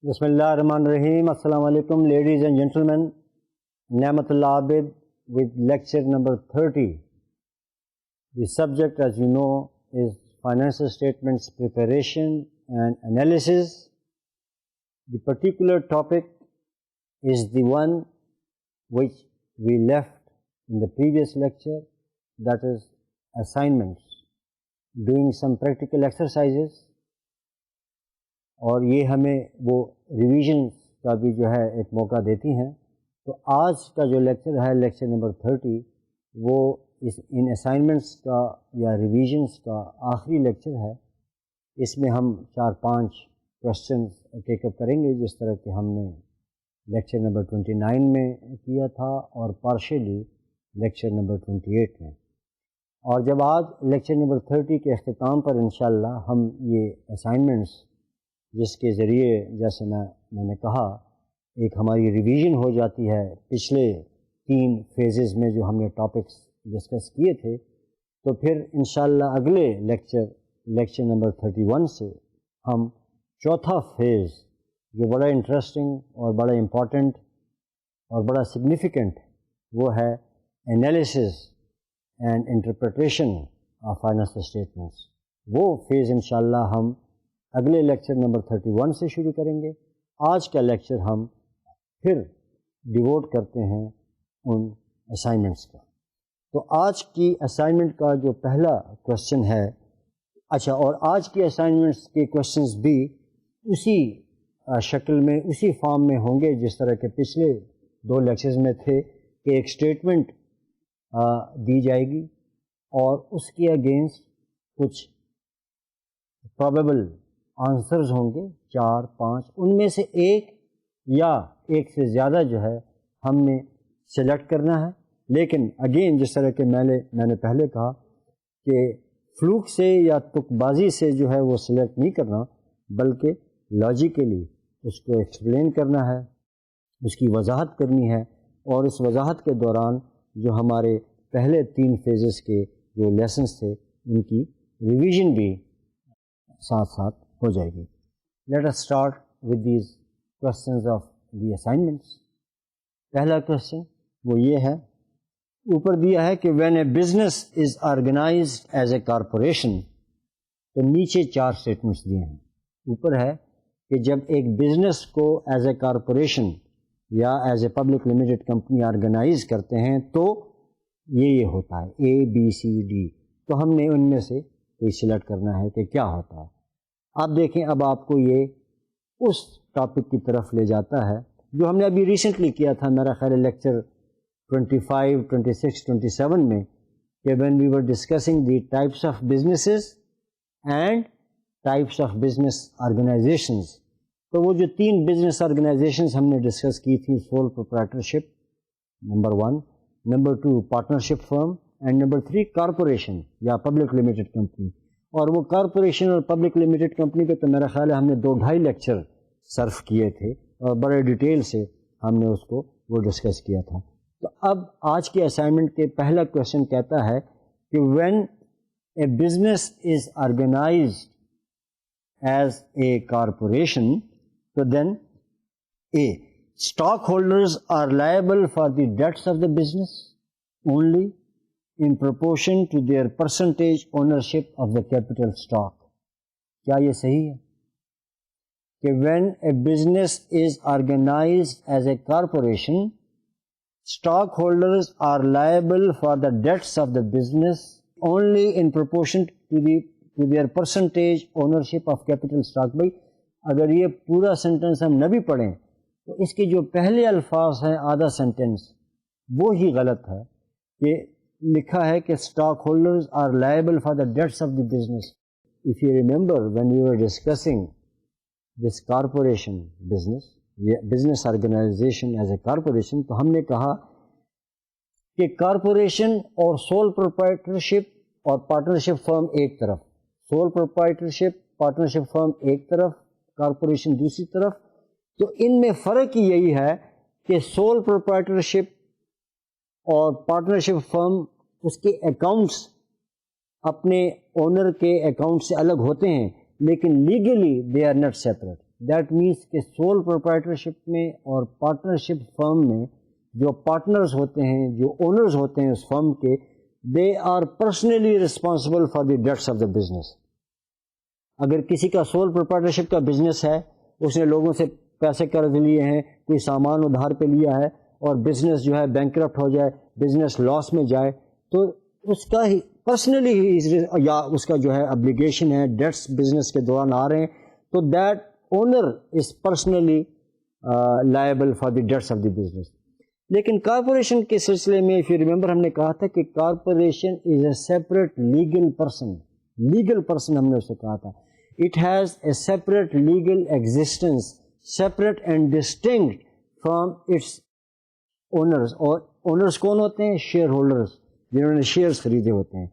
بسم اللہ الرحمن الرحیم. السلام علیکم لیڈیز اینڈ جینٹلمین. نعمت اللہ عابد with lecture number 30. The subject, as you know, is financial statements preparation and analysis. The particular topic is the one which we left in the previous lecture, that is assignments, doing some practical exercises. اور یہ ہمیں وہ revision کا بھی جو ہے ایک موقع دیتی ہیں. تو آج کا جو لیکچر ہے لیکچر نمبر 30 وہ ان اسائنمنٹس کا یا ریویژنس کا آخری لیکچر ہے. اس میں ہم 4-5 کوشچنز ٹیک اپ کریں گے جس طرح کہ ہم نے لیکچر نمبر 29 میں کیا تھا اور پارشلی لیکچر نمبر 28 میں. اور جب آج لیکچر نمبر 30 کے اختتام پر انشاءاللہ ہم یہ اسائنمنٹس جس کے ذریعے جیسے میں نے کہا ایک ہماری ریویژن ہو جاتی ہے پچھلے 3 فیزز میں جو ہم نے ٹاپکس ڈسکس کیے تھے، تو پھر انشاءاللہ اگلے لیکچر نمبر 31 سے ہم چوتھا فیز جو بڑا انٹرسٹنگ اور بڑا امپورٹنٹ اور بڑا سگنیفیکنٹ وہ ہے analysis and interpretation of financial statements. وہ فیز انشاءاللہ ہم اگلے لیکچر نمبر 31 سے شروع کریں گے. آج کا لیکچر ہم پھر ڈیووٹ کرتے ہیں ان اسائنمنٹس کا. تو آج کی اسائنمنٹ کا جو پہلا کوشچن ہے، اور آج کی اسائنمنٹس کے کوشچنز بھی اسی شکل میں اسی فارم میں ہوں گے جس طرح کے پچھلے 2 لیکچرز میں تھے کہ ایک اسٹیٹمنٹ دی جائے گی اور اس کے اگینسٹ کچھ پروبیبل آنسرز ہوں گے 4-5، ان میں سے ایک یا ایک سے زیادہ جو ہے ہم نے سلیکٹ کرنا ہے. لیکن اگین جس طرح کہ میں نے پہلے کہا کہ فلوک سے یا تک بازی سے جو ہے وہ سلیکٹ نہیں کرنا، بلکہ لاجیکلی اس کو ایکسپلین کرنا ہے، اس کی وضاحت کرنی ہے، اور اس وضاحت کے دوران جو ہمارے پہلے 3 فیزز کے جو لیسنز تھے ان کی ریویژن بھی ساتھ ساتھ ہو جائے گی. Let us start with these questions of the assignments. پہلا کوشچن وہ یہ ہے، اوپر دیا ہے کہ when a business is organised as a corporation, تو نیچے 4 اسٹیٹمنٹس دیے ہیں. اوپر ہے کہ جب ایک بزنس کو ایز اے کارپوریشن یا as a public limited company organise کرتے ہیں تو یہ ہوتا ہے ABCD. تو ہم نے ان میں سے کوئی سلیکٹ کرنا ہے کہ کیا ہوتا ہے. آپ دیکھیں اب آپ کو یہ اس ٹاپک کی طرف لے جاتا ہے جو ہم نے ابھی ریسنٹلی کیا تھا، میرا خیال ہے لیکچر 25, 26, 27 میں، کہ when we were discussing the types of businesses and types of business organisations. تو وہ جو 3 بزنس آرگنائزیشنز ہم نے ڈسکس کی تھیں، sole proprietorship number 1، number 2 partnership firm, and number 3 corporation یا پبلک لمیٹڈ کمپنی. اور وہ کارپوریشن اور پبلک لمیٹڈ کمپنی پہ تو میرا خیال ہے ہم نے 2-2.5 لیکچر صرف کیے تھے اور بڑے ڈیٹیل سے ہم نے اس کو وہ ڈسکس کیا تھا. تو اب آج کے اسائنمنٹ کے پہلا کویشچن کہتا ہے کہ when a business is organised as a corporation, تو then a stock holders are liable for the debts of the business only in proportion to their percentage ownership of the capital stock. کیا یہ صحیح ہے کہ when a business is organized as a corporation, stockholders are liable for the debts of the business only in proportion to their percentage ownership of capital stock. بھائی اگر یہ پورا sentence ہم نہ بھی پڑھیں تو اس کے جو پہلے الفاظ ہیں آدھا سینٹنس وہ ہی غلط ہے، کہ لکھا ہے کہ stock holders are liable for the debts of the business. If you remember when you are discussing this corporation business organisation as a corporation, تو ہم نے کہا کہ کارپوریشن اور سول پروپرائٹرشپ اور پارٹنرشپ فرم ایک طرف، سول پروپرائٹرشپ پارٹنرشپ فرم ایک طرف، کارپوریشن دوسری طرف. تو ان میں فرق یہی ہے کہ سول پروپرائٹرشپ اور پارٹنرشپ فرم اس کے اکاؤنٹس اپنے اونر کے اکاؤنٹ سے الگ ہوتے ہیں، لیکن legally they are not separate. That means کہ سول پروپرائٹرشپ میں اور پارٹنرشپ فرم میں جو پارٹنرز ہوتے ہیں, جو اونرز ہوتے ہیں اس فرم کے, they are personally responsible for the debts of the business. اگر کسی کا سول پروپرائٹرشپ کا بزنس ہے, اس نے لوگوں سے پیسے قرض لیے ہیں, کوئی سامان ادھار پہ لیا ہے, اور بزنس جو ہے بینکرپٹ ہو جائے, بزنس لاس میں جائے, تو اس کا ہی پرسنلی یا اس کا جو ہے ابلیگیشن ہے, ڈیٹس بزنس کے دوران آ رہے ہیں, تو that owner is personally liable for the debts of the business. لیکن کارپوریشن کے سلسلے میں اف یو ریمبر ہم نے کہا تھا کہ corporation is a separate legal person. Legal person ہم نے اسے کہا تھا. It has a separate legal existence, separate and distinct from its owners. اور owners کون ہوتے ہیں؟ شیئر ہولڈرز, جنہوں نے شیئرز خریدے ہوتے ہیں.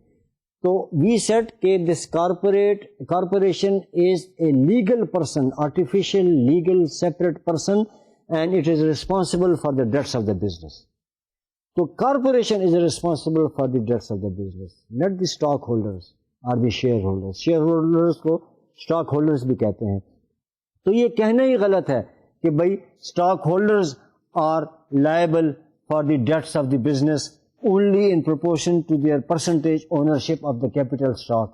تو وی سیٹ کہ this corporation is a legal person, artificial legal separate person, and it is responsible for the debts of the business. تو corporation is responsible for the debts of the business, not the stock holders or the share holders. Share holders کو stock holders بھی کہتے ہیں. تو یہ کہنا ہی غلط ہے کہ بھائی stock holders are liable for the debts of the business only in proportion to their percentage ownership of the capital stock.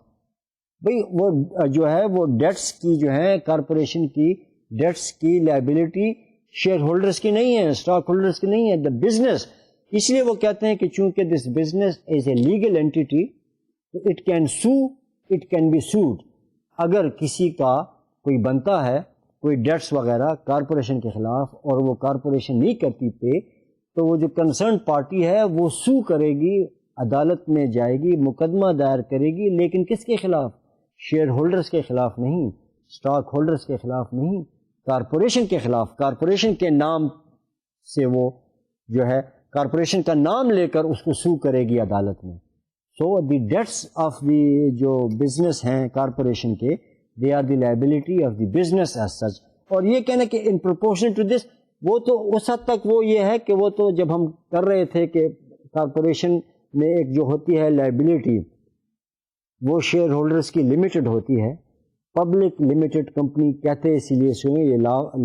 بھائی وہ جو ہے وہ ڈیٹس کی جو ہے کارپوریشن کی ڈیٹس کی لائبلٹی شیئر ہولڈرز کی نہیں ہے, اسٹاک ہولڈرز کی نہیں ہے, دا بزنس. اس لیے وہ کہتے ہیں کہ چونکہ this business is a legal entity, it can sue, it can be sued. اگر کسی کا کوئی بنتا ہے کوئی ڈیٹس وغیرہ کارپوریشن کے خلاف اور وہ کارپوریشن نہیں کرتی پہ, تو وہ جو کنسرن پارٹی ہے وہ سو کرے گی, عدالت میں جائے گی, مقدمہ دائر کرے گی, لیکن کس کے خلاف؟ شیئر ہولڈرز کے خلاف نہیں, اسٹاک ہولڈرز کے خلاف نہیں, کارپوریشن کے خلاف. کارپوریشن کے نام سے وہ جو ہے کارپوریشن کا نام لے کر اس کو سو کرے گی عدالت میں. سو دی ڈیٹس آف دی جو بزنس ہیں کارپوریشن کے, they are the liability of the business as such. اور یہ کہنا کہ in proportion to this, وہ تو اس حد تک وہ یہ ہے کہ وہ تو جب ہم کر رہے تھے کہ کارپوریشن میں ایک جو ہوتی ہے لائبلٹی وہ شیئر ہولڈرز کی لمیٹڈ ہوتی ہے. پبلک لمیٹڈ کمپنی کہتے ہیں اسی لیے سنیں یہ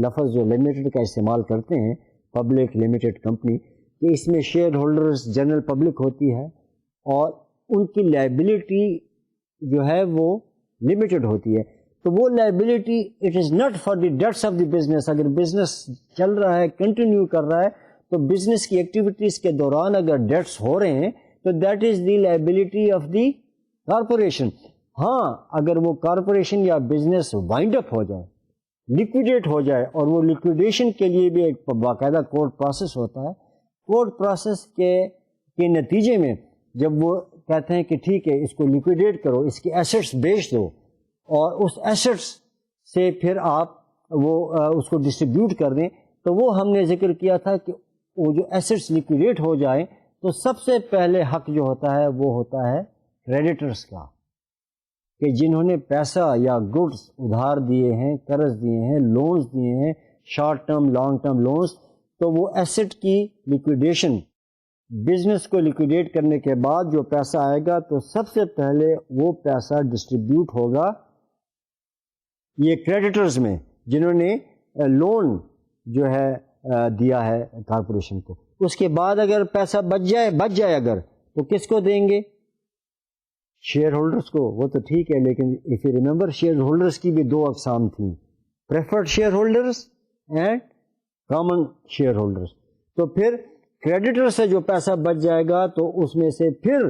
لفظ جو لمیٹڈ کا استعمال کرتے ہیں, پبلک لمیٹڈ کمپنی, کہ اس میں شیئر ہولڈرز جنرل پبلک ہوتی ہے اور ان کی لائبلٹی جو ہے وہ لمیٹڈ ہوتی ہے. تو وہ liability it is not for the debts of the business. اگر بزنس چل رہا ہے, کنٹینیو کر رہا ہے, تو بزنس کی ایکٹیویٹیز کے دوران اگر ڈیٹس ہو رہے ہیں تو that is the liability of the corporation. ہاں اگر وہ کارپوریشن یا بزنس وائنڈ اپ ہو جائے, لیکویڈیٹ ہو جائے, اور وہ لیکویڈیشن کے لیے بھی ایک باقاعدہ کورٹ پروسیس ہوتا ہے, کورٹ پروسیس کے نتیجے میں جب وہ کہتے ہیں کہ ٹھیک ہے اس کو لیکویڈیٹ کرو, اس کی ایسٹس بیچ دو, اور اس ایسٹس سے پھر آپ وہ اس کو ڈسٹریبیوٹ کر دیں, تو وہ ہم نے ذکر کیا تھا کہ وہ جو ایسٹس لیکویڈیٹ ہو جائیں تو سب سے پہلے حق جو ہوتا ہے وہ ہوتا ہے کریڈیٹرز کا, کہ جنہوں نے پیسہ یا گڈس ادھار دیے ہیں, قرض دیے ہیں, لونز دیے ہیں, short term long term loans, تو وہ ایسٹ کی لیکویڈیشن, بزنس کو لیکویڈیٹ کرنے کے بعد جو پیسہ آئے گا تو سب سے پہلے وہ پیسہ ڈسٹریبیوٹ ہوگا یہ کریڈیٹرز میں جنہوں نے لون جو ہے دیا ہے کارپوریشن کو. اس کے بعد اگر پیسہ بچ جائے اگر, تو کس کو دیں گے؟ شیئر ہولڈرز کو. وہ تو ٹھیک ہے, لیکن if you remember share holders کی بھی دو اقسام تھیں, preferred share holders and common share holders. تو پھر کریڈیٹر سے جو پیسہ بچ جائے گا تو اس میں سے پھر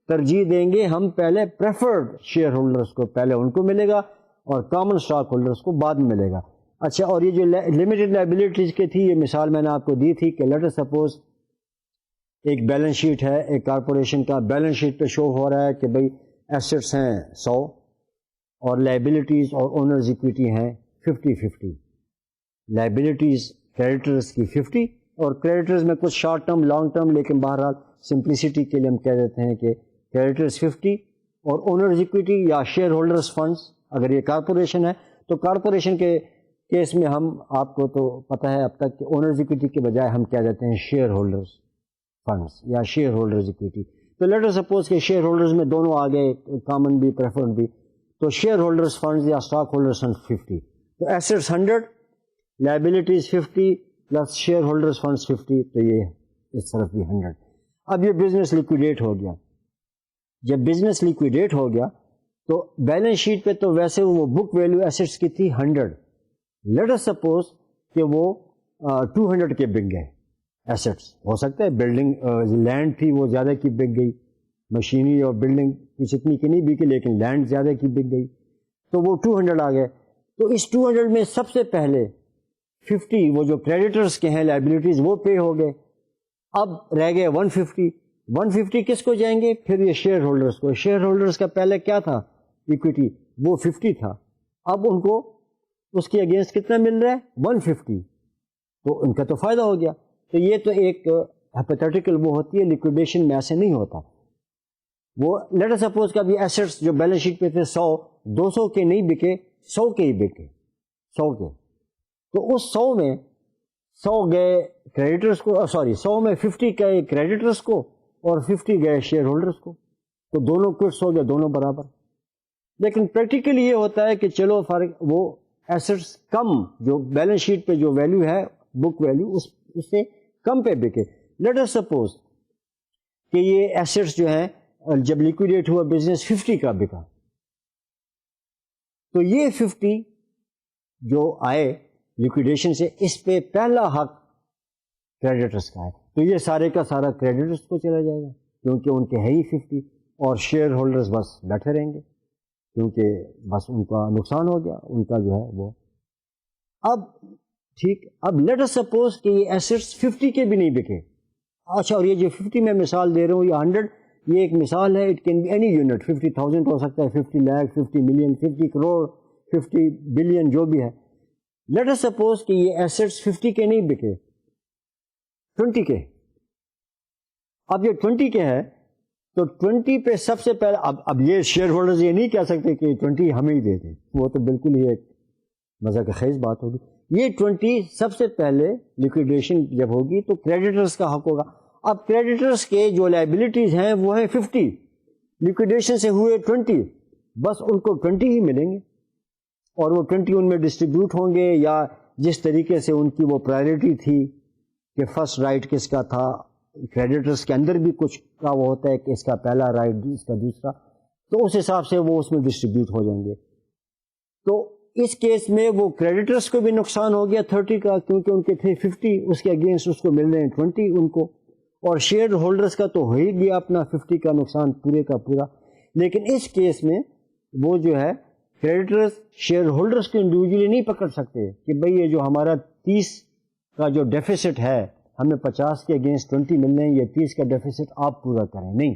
ترجیح دیں گے ہم پہلے پریفرڈ شیئر ہولڈرز کو, پہلے ان کو ملے گا, اور کامن اسٹاک ہولڈرز کو بعد میں ملے گا. اچھا, اور یہ جو لمیٹڈ لائبلٹیز کی تھی, یہ مثال میں نے آپ کو دی تھی کہ لیٹ سپوز ایک بیلنس شیٹ ہے ایک کارپوریشن کا, بیلنس شیٹ پہ شو ہو رہا ہے کہ بھئی ایسٹس ہیں 100 اور لائبلٹیز اور اونرز ایکویٹی ہیں 50-50. لائبلٹیز کریڈیٹرز کی 50 اور کریڈیٹرز میں کچھ شارٹ ٹرم لانگ ٹرم, لیکن بہرحال سمپلسٹی کے لیے ہم کہہ دیتے ہیں کہ کریڈیٹرز 50 اور اونرز ایکویٹی یا شیئر ہولڈرز فنڈز. اگر یہ کارپوریشن ہے تو کارپوریشن کے کیس میں ہم آپ کو تو پتہ ہے اب تک کہ اونرز ایکویٹی کے بجائے ہم کیا دیتے ہیں شیئر ہولڈرز فنڈز یا شیئر ہولڈرز ایکویٹی. تو لیٹ اس سپوز کہ شیئر ہولڈرز میں دونوں آ گئے, کامن بھی پریفرڈ بھی, تو شیئر ہولڈرز فنڈز یا اسٹاک ہولڈرز فنڈ 50. تو assets 100, liabilities 50 plus share holders funds 50, تو یہ اس طرف بھی 100. اب یہ بزنس لیکویڈیٹ ہو گیا. جب بزنس لیکویڈیٹ ہو گیا تو بیلنس شیٹ پہ تو ویسے وہ بک ویلیو ایسٹس کی تھی 100. لیٹ اس سپوز کہ وہ 200 کے بک گئے ایسٹس. ہو سکتا ہے بلڈنگ لینڈ تھی وہ زیادہ کی بک گئی, مشینری اور بلڈنگ کچھ اتنی کی نہیں بکی, لیکن لینڈ زیادہ کی بک گئی, تو وہ 200 آ گئے. تو اس 200 میں سب سے پہلے 50 وہ جو کریڈیٹرز کے ہیں لائبلٹیز وہ پے ہو گئے. اب رہ گئے 150 کس کو جائیں گے؟ پھر یہ شیئر ہولڈرز کو. شیئر ہولڈرز کا پہلے کیا تھا ایکویٹی, وہ 50 تھا, اب ان کو اس کے اگینسٹ کتنا مل رہا ہے 150, تو ان کا تو فائدہ ہو گیا. تو یہ تو ایک ہیپوتھیٹیکل وہ ہوتی ہے, لیکویڈیشن میں ایسے نہیں ہوتا. وہ لیٹ اس سپوز کا بھی ایسٹس جو بیلنس شیٹ پہ تھے 100, 200 کے نہیں بکے, 100 کے ہی بکے, 100 کے. تو اس 100 میں 100 گئے کریڈیٹرز کو, 100 میں 50 گئے کریڈیٹرز کو اور 50 گئے شیئر ہولڈرز کو, تو دونوں کوٹس ہو گئے, دونوں برابر. لیکن پریکٹیکلی یہ ہوتا ہے کہ چلو فرق وہ ایسٹس کم جو بیلنس شیٹ پہ جو ویلیو ہے بک ویلیو اس سے کم پہ بکے. لیٹ اس سپوز کہ یہ ایسٹس جو ہیں جب لیکویڈیٹ ہوا بزنس 50 کا بکا, تو یہ 50 جو آئے لیکویڈیشن سے اس پہ پہلا حق کریڈیٹرز کا ہے, تو یہ سارے کا سارا کریڈیٹرز کو چلا جائے گا کیونکہ ان کے ہے ہی 50, اور شیئر ہولڈرز بس بیٹھے رہیں گے کیونکہ بس ان کا نقصان ہو گیا, ان کا جو ہے وہ. اب ٹھیک, اب لیٹ اس سپوز کہ یہ ایسٹس 50 کے بھی نہیں بکے. اچھا, اور یہ جو 50 میں مثال دے رہا ہوں, یہ 100 یہ ایک مثال ہے, it can be any unit, 50,000 ہو سکتا ہے, 50 لاکھ, 50 ملین, 50 کروڑ, 50 بلین, جو بھی ہے. لیٹ اس سپوز کہ یہ ایسٹس 50 کے نہیں بکے, 20 کے. اب یہ 20 کے ہے تو 20 پہ سب سے پہلے اب یہ شیئر ہولڈرز یہ نہیں کہہ سکتے کہ 20 ہمیں ہی دے دیں, وہ تو بالکل ہی ایک مزہ خیز بات ہوگی. یہ 20 سب سے پہلے لیکویڈیشن جب ہوگی تو کریڈیٹرز کا حق ہوگا. اب کریڈیٹرز کے جو لائبلٹیز ہیں وہ ہیں 50, لیکویڈیشن سے ہوئے 20, بس ان کو 20 ہی ملیں گے, اور وہ 20 ان میں ڈسٹریبیوٹ ہوں گے, یا جس طریقے سے ان کی وہ پرائرٹی تھی کہ فرسٹ رائٹ کس کا تھا. کریڈیٹرز کے اندر بھی کچھ کا وہ ہوتا ہے کہ اس کا پہلا رائٹ, اس کا دوسرا, تو اس حساب سے وہ اس میں ڈسٹریبیوٹ ہو جائیں گے. تو اس کیس میں وہ کریڈیٹرز کو بھی نقصان ہو گیا 30 کا, کیونکہ ان کے تھے 50, اس کے اگینسٹ اس کو مل رہے ہیں 20 ان کو, اور شیئر ہولڈرز کا تو ہو ہی گیا اپنا 50 کا نقصان پورے کا پورا. لیکن اس کیس میں وہ جو ہے کریڈیٹرز شیئر ہولڈرز کو انڈیویجلی نہیں پکڑ سکتے کہ بھئی یہ جو ہمارا 30 کا جو ڈیفیسٹ ہے, ہمیں 50 کے اگینسٹ 20 مل رہے ہیں, یہ 30 کا ڈیفیسٹ آپ پورا کریں. نہیں,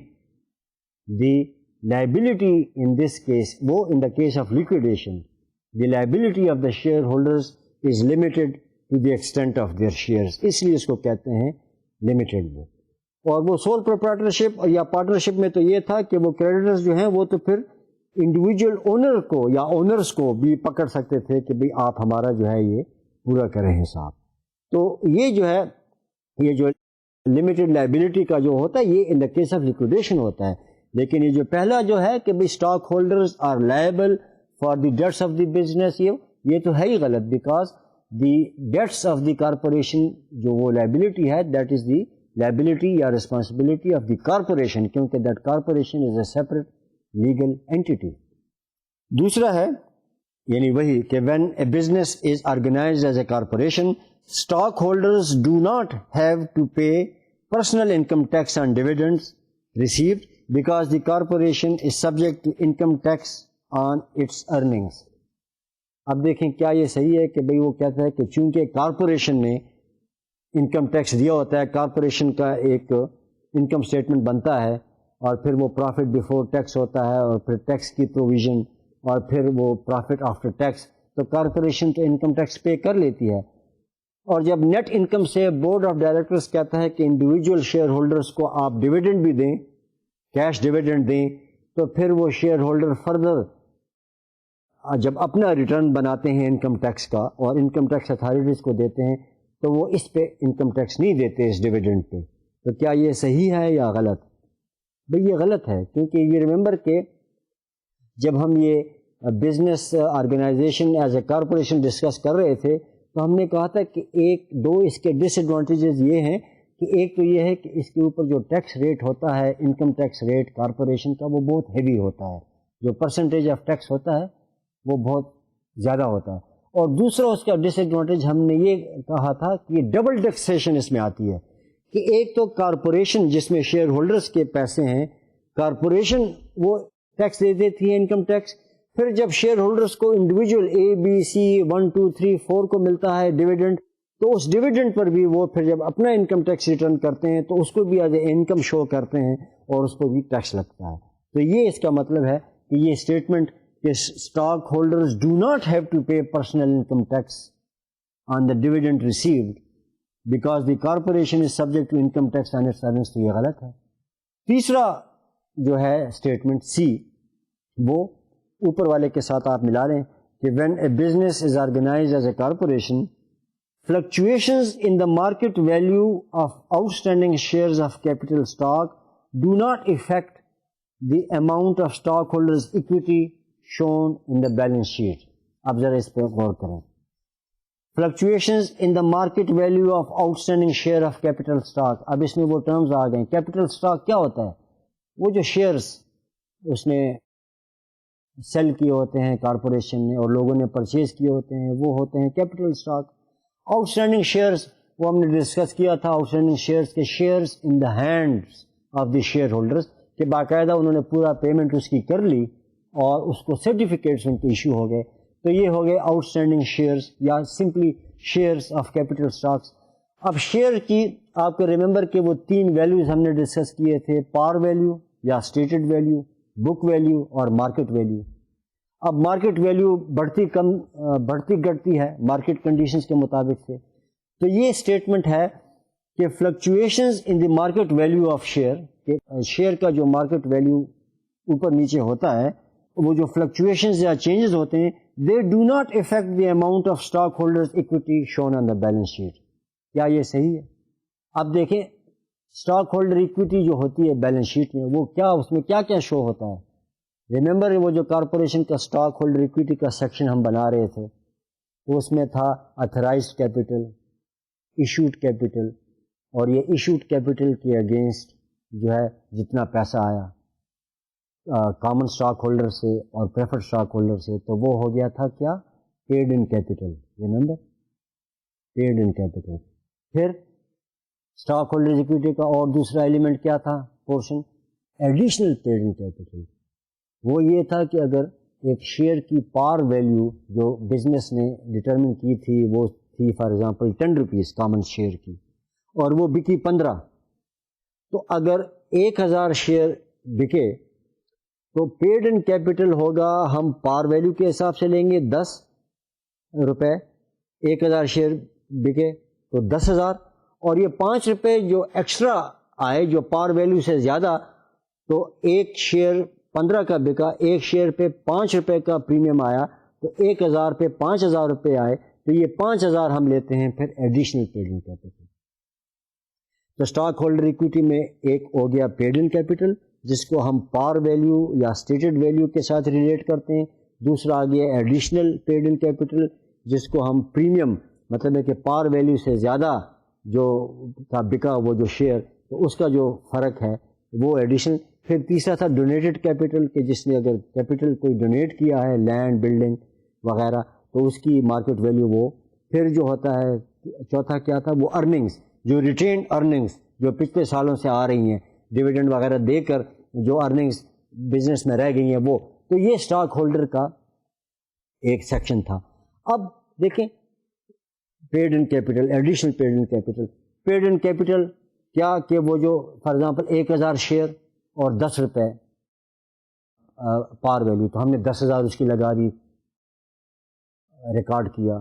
the liability in this case, وہ in the case of liquidation, the liability of the shareholders is limited to the extent of their shares, اس لیے اس کو کہتے ہیں limited. اور وہ سول پروپرائٹرشپ یا پارٹنرشپ میں تو یہ تھا کہ وہ کریڈیٹرز جو ہیں وہ تو پھر انڈیویجول اونر کو یا اونرز کو بھی پکڑ سکتے تھے کہ بھئی آپ ہمارا جو ہے یہ پورا کریں حساب. تو یہ جو ہے یہ جو لمیٹڈ لائبلٹی کا جو ہوتا ہے یہ ان دا کیس آف لیکویڈیشن ہوتا ہے. لیکن یہ جو پہلا جو ہے کہ بھئی stock holders are liable for the debts of the business, یہ تو ہے ہی غلط, because the debts of the corporation جو وہ لائبلٹی ہے دیٹ از دی لائبلٹی یا ریسپانسبلٹی آف دی کارپوریشن, کیونکہ that corporation is a separate legal entity. دوسرا ہے یعنی وہی کہ when a business is organised as a corporation, stock holders do not have to pay personal income tax on dividends received because the corporation is subject to income tax on its earnings. اب دیکھیں کیا یہ صحیح ہے کہ بھئی وہ کہتا ہے کہ چونکہ کارپوریشن نے انکم ٹیکس دیا ہوتا ہے, کارپوریشن کا ایک انکم اسٹیٹمنٹ بنتا ہے, اور پھر وہ پروفٹ بیفور ٹیکس ہوتا ہے, اور پھر ٹیکس کی پروویژن, اور پھر وہ پروفٹ آفٹر ٹیکس, تو کارپوریشن تو انکم ٹیکس پے کر لیتی ہے. اور جب نیٹ انکم سے بورڈ آف ڈائریکٹرز کہتا ہے کہ انڈیویجول شیئر ہولڈرز کو آپ ڈیویڈنڈ بھی دیں, کیش ڈیویڈنڈ دیں, تو پھر وہ شیئر ہولڈر فردر جب اپنا ریٹرن بناتے ہیں انکم ٹیکس کا اور انکم ٹیکس اتھارٹیز کو دیتے ہیں, تو وہ اس پہ انکم ٹیکس نہیں دیتے اس ڈیویڈنڈ پہ. تو کیا یہ صحیح ہے یا غلط؟ بھئی یہ غلط ہے, کیونکہ یہ ریممبر کہ جب ہم یہ business organisation as a corporation discuss کر رہے تھے تو ہم نے کہا تھا کہ دو اس کے ڈس ایڈوانٹیجز یہ ہیں کہ ایک تو یہ ہے کہ اس کے اوپر جو ٹیکس ریٹ ہوتا ہے انکم ٹیکس ریٹ کارپوریشن کا وہ بہت ہیوی ہوتا ہے، جو پرسنٹیج آف ٹیکس ہوتا ہے وہ بہت زیادہ ہوتا ہے، اور دوسرا اس کا ڈس ایڈوانٹیج ہم نے یہ کہا تھا کہ یہ ڈبل ٹیکسیشن اس میں آتی ہے کہ ایک تو کارپوریشن جس میں شیئر ہولڈرز کے پیسے ہیں، کارپوریشن وہ ٹیکس دے دیتی ہے انکم ٹیکس، پھر جب شیئر ہولڈرز کو انڈیویجول A B C 1 2 3 4 کو ملتا ہے ڈویڈنڈ، تو اس ڈویڈنڈ پر بھی وہ پھر جب اپنا انکم ٹیکس ریٹرن کرتے ہیں تو اس کو بھی ایز اے انکم شو کرتے ہیں اور اس کو بھی ٹیکس لگتا ہے. تو یہ اس کا مطلب ہے کہ یہ اسٹیٹمنٹ کہ stock holders do not have to pay personal income tax on the dividend received because the corporation is subject to income tax on its earnings, تو یہ غلط ہے. تیسرا جو ہے اسٹیٹمنٹ سی، وہ اوپر والے کے ساتھ آپ ملا لیں کہ when a business is organised as a corporation fluctuations in the market value of outstanding shares of capital stock do not affect the amount of stockholders' equity shown in the balance sheet. اب ذرا اس پہ غور کریں. Fluctuations in the market value of outstanding share of capital stock. اب اس میں وہ terms آ گئے. capital stock کیا ہوتا ہے؟ وہ جو شیئرز اس نے سیل کیے ہوتے ہیں کارپوریشن نے اور لوگوں نے پرچیز کیے ہوتے ہیں، وہ ہوتے ہیں capital stock. Out standing shares وہ ہم نے ڈسکس کیا تھا، آؤٹ اسٹینڈنگ شیئرس کے shares in the hands of the share holders, کہ باقاعدہ انہوں نے پورا پیمنٹ اس کی کر لی اور اس کو سرٹیفکیٹس ان کے ایشو ہو گئے. تو یہ ہو گئے آؤٹ اسٹینڈنگ شیئرس یا simply shares of capital stocks. اب شیئر کی آپ کو ریممبر کہ وہ تین ویلیوز ہم نے ڈسکس کیے تھے، پار ویلیو یا اسٹیٹڈ ویلیو، بک ویلیو اور مارکیٹ ویلیو. اب مارکیٹ ویلیو بڑھتی گھٹتی ہے مارکیٹ کنڈیشنز کے مطابق سے. تو یہ اسٹیٹمنٹ ہے کہ fluctuations in the market value of share, کہ شیئر کا جو مارکیٹ ویلیو اوپر نیچے ہوتا ہے، وہ جو فلکچویشنز یا چینجز ہوتے ہیں، they do not affect the amount of stock holders equity shown on the balance sheet. کیا یہ صحیح ہے؟ اب دیکھیں اسٹاک ہولڈر اکویٹی جو ہوتی ہے بیلنس شیٹ میں، وہ کیا اس میں کیا کیا شو ہوتا ہے؟ ریممبر وہ جو کارپوریشن کا اسٹاک ہولڈر اکویٹی کا سیکشن ہم بنا رہے تھے، تو اس میں تھا اتھرائزڈ کیپٹل، ایشوڈ کیپٹل، اور یہ ایشوڈ کیپٹل کے اگینسٹ جو ہے جتنا پیسہ آیا کامن اسٹاک ہولڈر سے اور پریفرڈ اسٹاک ہولڈر سے، تو وہ ہو گیا تھا کیا؟ Paid in capital. Remember paid in capital. پھر اسٹاک ہولڈر اکویٹی کا اور دوسرا ایلیمنٹ کیا تھا portion? Additional paid in capital. وہ یہ تھا کہ اگر ایک شیئر کی پار ویلیو جو بزنس نے ڈٹرمن کی تھی وہ تھی for example 10 rupees common share کی، اور وہ بکی 15، تو اگر 1000 شیئر بکے تو پیڈ ان کیپٹل ہوگا، ہم پار ویلیو کے حساب سے لیں گے 10 روپے، 1000 شیئر بکے تو 10,000، اور یہ 5 روپے جو ایکسٹرا آئے جو پار ویلیو سے زیادہ، تو ایک شیئر 15 کا بکا، ایک شیئر پہ 5 روپے کا پریمیم آیا، تو 1000 پہ 5000 روپے آئے، تو یہ 5000 ہم لیتے ہیں پھر ایڈیشنل پیڈ ان کیپٹل. تو اسٹاک ہولڈر اکویٹی میں ایک ہو گیا پیڈ ان کیپٹل جس کو ہم پار ویلیو یا اسٹیٹڈ ویلیو کے ساتھ ریلیٹ کرتے ہیں. دوسرا آ گیا ایڈیشنل پیڈ ان کیپٹل جس کو ہم پریمیم، مطلب ہے کہ پار ویلیو سے زیادہ جو تھا بکا وہ جو شیئر، تو اس کا جو فرق ہے وہ ایڈیشنل. پھر تیسرا تھا ڈونیٹڈ کیپٹل، کہ جس نے اگر کیپٹل کوئی ڈونیٹ کیا ہے لینڈ بلڈنگ وغیرہ تو اس کی مارکیٹ ویلیو وہ. پھر جو ہوتا ہے چوتھا کیا تھا؟ وہ ارننگز، جو ریٹینڈ ارننگز جو پچھلے سالوں سے آ رہی ہیں ڈویڈنڈ وغیرہ دے کر جو ارننگز بزنس میں رہ گئی ہیں وہ. تو یہ اسٹاک ہولڈر کا ایک سیکشن تھا. اب دیکھیں paid in capital, additional paid in capital. Paid in capital کیا کہ وہ جو فار ایگزامپل 1000 شیئر اور 10 روپے پار ویلیو، تو ہم نے 10,000 اس کی لگا دی، ریکارڈ کیا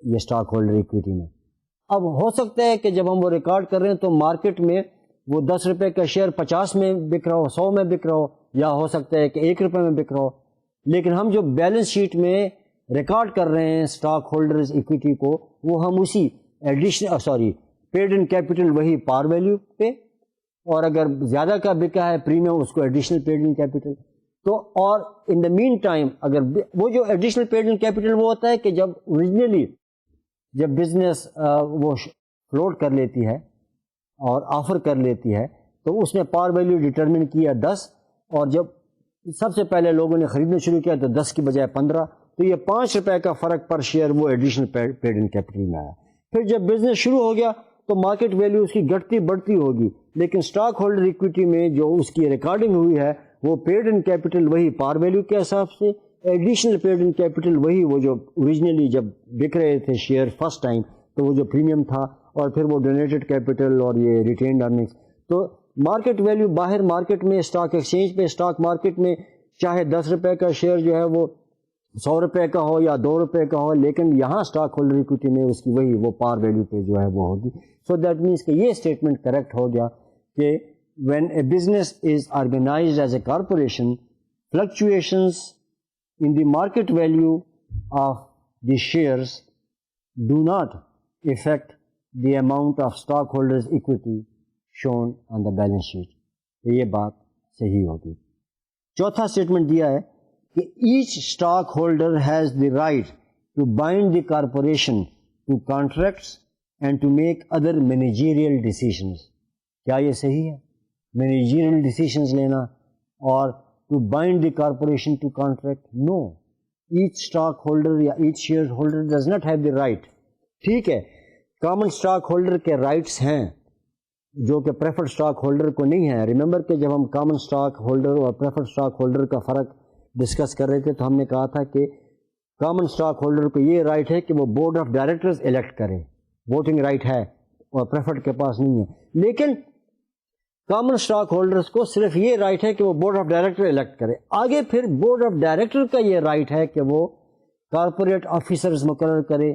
یہ اسٹاک ہولڈر ایکویٹی میں. اب ہو سکتا ہے کہ جب ہم وہ ریکارڈ کر رہے ہیں تو مارکیٹ میں وہ 10 روپے کا شیئر 50 میں بک رہا ہو، 100 میں بک رہا ہو، یا ہو سکتا ہے کہ 1 روپے میں بک رہا ہو. لیکن ہم جو بیلنس شیٹ میں ریکارڈ کر رہے ہیں اسٹاک ہولڈرز ایکویٹی کو، وہ ہم اسی پیڈ ان کیپٹل وہی پار ویلیو پہ، اور اگر زیادہ کا بکا ہے پریمیم اس کو ایڈیشنل پیڈ ان کیپٹل. تو اور ان دا مین ٹائم اگر وہ جو ایڈیشنل پیڈ ان کیپٹل وہ ہوتا ہے کہ جب اوریجنلی جب بزنس وہ فلوٹ کر لیتی ہے اور آفر کر لیتی ہے تو اس نے پار ویلیو ڈٹرمن کیا 10، اور جب سب سے پہلے لوگوں نے خریدنا شروع کیا تو 10 کی بجائے 15، تو یہ 5 روپے کا فرق پر شیئر وہ ایڈیشنل پیڈ ان کیپٹل میں آیا۔ پھر جب بزنس شروع ہو گیا تو مارکیٹ ویلیو اس کی گھٹتی بڑھتی ہوگی، لیکن اسٹاک ہولڈر ایکویٹی میں جو اس کی ریکارڈنگ ہوئی ہے وہ پیڈ ان کیپٹل وہی پار ویلیو کے حساب سے، ایڈیشنل پیڈ ان کیپٹل وہی وہ جو اوریجنلی جب بک رہے تھے شیئر فرسٹ ٹائم تو وہ جو پریمیم تھا، اور پھر وہ ڈونیٹڈ کیپٹل اور یہ ریٹینڈ ارننگس۔ تو مارکیٹ ویلیو باہر مارکیٹ میں اسٹاک ایکسچینج پہ اسٹاک مارکیٹ میں چاہے 10 روپے کا شیئر جو ہے وہ 100 روپے کا ہو یا 2 روپے کا ہو، لیکن یہاں اسٹاک ہولڈر ایکویٹی میں اس کی وہی وہ پار ویلیو پہ جو ہے وہ ہوگی۔ سو دیٹ مینس کہ یہ اسٹیٹمنٹ کریکٹ ہو گیا کہ when a business is organized as a corporation, fluctuations in the market value of the shares do not affect the amount of stockholders' equity shown on the balance sheet. تو یہ بات صحیح ہوگی۔ چوتھا statement دیا ہے کہ each stockholder has the right to bind the corporation to contracts and to make other managerial decisions. کیا یہ صحیح ہے؟ مینیجریل ڈیسیشنز لینا اور to bind the corporation to contract? No, each stock holder یا each share holder does not have the right. ٹھیک ہے، common stock holder کے رائٹس ہیں جو کہ پریفرڈ اسٹاک ہولڈر کو نہیں ہے۔ ریممبر کہ جب ہم کامن اسٹاک ہولڈر اور پریفرڈ اسٹاک ہولڈر کا فرق ڈسکس کر رہے تھے تو ہم نے کہا تھا کہ کامن اسٹاک ہولڈر کو یہ رائٹ ہے کہ وہ بورڈ آف ڈائریکٹرز الیکٹ کرے، ووٹنگ رائٹ ہے، اور پریفرڈ کے پاس نہیں ہے۔ لیکن کامن اسٹاک ہولڈرز کو صرف یہ رائٹ ہے کہ وہ بورڈ آف ڈائریکٹر الیکٹ کرے۔ آگے پھر بورڈ آف ڈائریکٹر کا یہ رائٹ ہے کہ وہ کارپوریٹ آفیسرز مقرر کرے،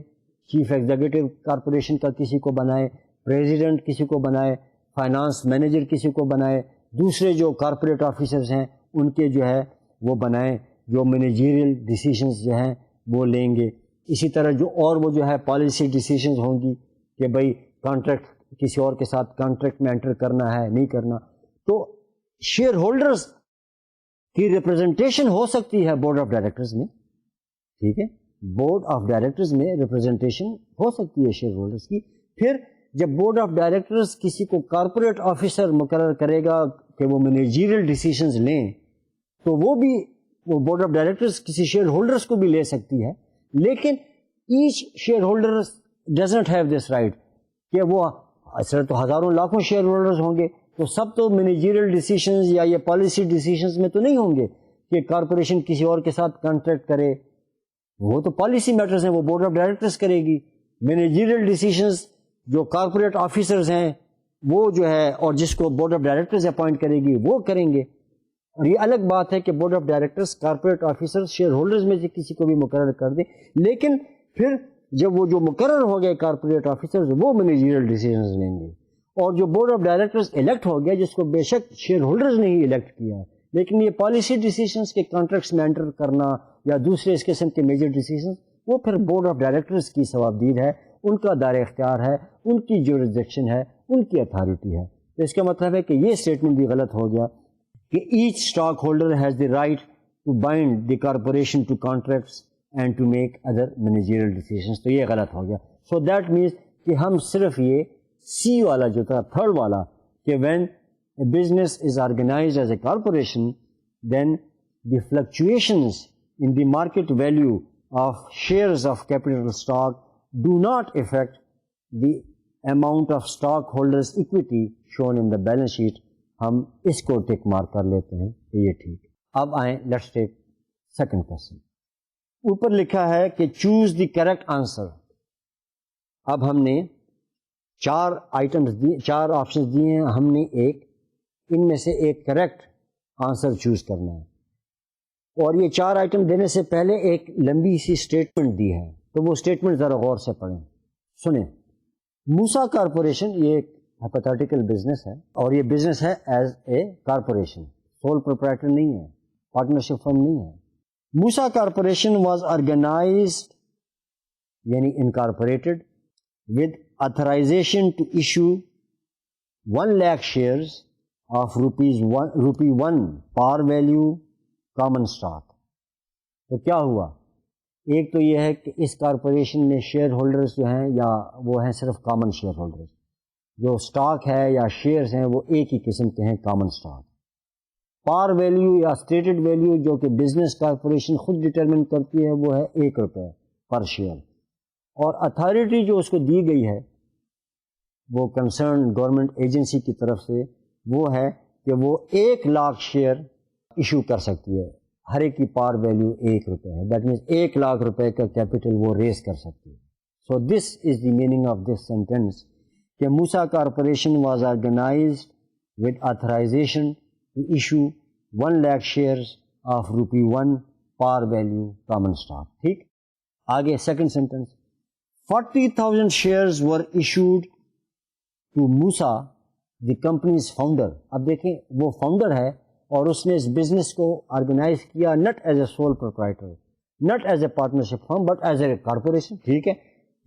چیف ایگزیکٹو کارپوریشن کا کسی کو بنائے، پریزیڈنٹ کسی کو بنائے، فائنانس مینیجر کسی کو بنائے، دوسرے جو کارپوریٹ آفیسرز ہیں ان کے جو ہے وہ بنائیں، جو مینیجریل ڈیسیشنز جو ہیں وہ لیں گے۔ اسی طرح جو اور وہ جو ہے پالیسی ڈیسیشنز ہوں گی کہ بھائی کانٹریکٹ کسی اور کے ساتھ کانٹریکٹ میں انٹر کرنا ہے نہیں کرنا، تو شیئر ہولڈرز کی ریپرزنٹیشن ہو سکتی ہے بورڈ آف ڈائریکٹرز میں۔ ٹھیک ہے، بورڈ آف ڈائریکٹرز میں ریپرزنٹیشن ہو سکتی ہے شیئر ہولڈرز کی۔ پھر جب بورڈ آف ڈائریکٹرز کسی کو کارپوریٹ آفیسر مقرر کرے گا کہ وہ مینیجریل ڈیسیشنز لیں، تو وہ بھی وہ بورڈ آف ڈائریکٹرز کسی شیئر ہولڈرز کو بھی لے سکتی ہے، لیکن each share holder does not have this right کہ وہ اصل تو ہزاروں لاکھوں شیئر ہولڈرز ہوں گے تو سب تو مینیجریل ڈیسیشنز یا یہ پالیسی ڈیسیشنز میں تو نہیں ہوں گے کہ کارپوریشن کسی اور کے ساتھ کانٹریکٹ کرے، وہ تو پالیسی میٹرز ہیں، وہ بورڈ آف ڈائریکٹرز کرے گی۔ مینیجریل ڈیسیشنز جو کارپوریٹ آفیسرز ہیں وہ جو ہے اور جس کو بورڈ آف ڈائریکٹرز اپوائنٹ کرے گی وہ کریں گے۔ اور یہ الگ بات ہے کہ board of directors corporate officers share holders میں سے کسی کو بھی مقرر کر دیں، لیکن پھر جب وہ جو مقرر ہو گئے کارپوریٹ آفیسرز وہ مینیجریل ڈیسیژنز لیں گے، اور جو بورڈ آف ڈائریکٹرز الیکٹ ہو گیا جس کو بے شک شیئر ہولڈرز نے ہی الیکٹ کیا ہے، لیکن یہ پالیسی ڈیسیشنز کے کانٹریکٹس میں انٹر کرنا یا دوسرے اس قسم کے میجر ڈیسیشنز وہ پھر بورڈ آف ڈائریکٹرز کی ثوابدید ہے، ان کا دائرہ اختیار ہے، ان کی جورسڈکشن ہے، ان کی اتھارٹی ہے۔ تو اس کا مطلب ہے کہ یہ اسٹیٹمنٹ بھی غلط ہو گیا کہ each stock holder has the right to bind the corporation to contracts and to make other managerial decisions. تو یہ غلط ہو گیا۔ سو دیٹ مینس کہ ہم صرف یہ سی والا جو تھا تھرڈ والا کہ when a business is organised as a corporation then the fluctuations in the market value of shares of capital stock do not affect the amount of stockholders equity shown in the balance sheet۔ ہم اس کو tick mark کر لیتے ہیں کہ یہ ٹھیک۔ اب آئیں لیٹس ٹیک سیکنڈ کوسچن۔ اوپر لکھا ہے کہ چوز دی کریکٹ آنسر۔ اب ہم نے چار آئٹمس دی، چار آپشنز دیے ہیں، ہم نے ان میں سے ایک کریکٹ آنسر چوز کرنا ہے، اور یہ چار آئٹم دینے سے پہلے ایک لمبی سی اسٹیٹمنٹ دی ہے، تو وہ اسٹیٹمنٹ ذرا غور سے پڑھیں سنیں۔ موسا کارپوریشن یہ ایک ہائپوتھیٹیکل بزنس ہے، اور یہ بزنس ہے as a corporation, sole proprietor نہیں ہے، پارٹنرشپ فرم نہیں ہے۔ موسا کارپوریشن واز آرگنائزڈ یعنی incorporated with authorization to issue 1 lakh shares of rupee 1 par value common stock. تو کیا ہوا؟ ایک تو یہ ہے کہ اس کارپوریشن میں شیئر ہولڈرز جو ہیں یا وہ ہیں صرف کامن شیئر ہولڈرز، جو اسٹاک ہے یا شیئرز ہیں وہ ایک ہی قسم کے ہیں، کامن اسٹاک. پار ویلیو یا اسٹیٹڈ ویلیو جو کہ بزنس کارپوریشن خود ڈٹرمن کرتی ہے وہ ہے ₹1 پر شیئر، اور اتھارٹی جو اس کو دی گئی ہے وہ کنسرن گورنمنٹ ایجنسی کی طرف سے وہ ہے کہ وہ 1,00,000 شیئر ایشو کر سکتی ہے. ہر ایک کی پار ویلیو ₹1 ہے، دیٹ مینس ₹1,00,000 کا کیپٹل وہ ریز کر سکتی ہے. So this is the meaning of this sentence کہ Musa corporation was organized with authorization to issue 1,00,000 shares of ₹1 par value common stock. ٹھیک، آگے second sentence, 40,000 shares were issued to Musa the company's founder. اب دیکھیں وہ founder ہے اور اس نے اس business کو آرگنائز کیا not as a sole proprietor, not as a partnership firm, but as a corporation. ٹھیک ہے،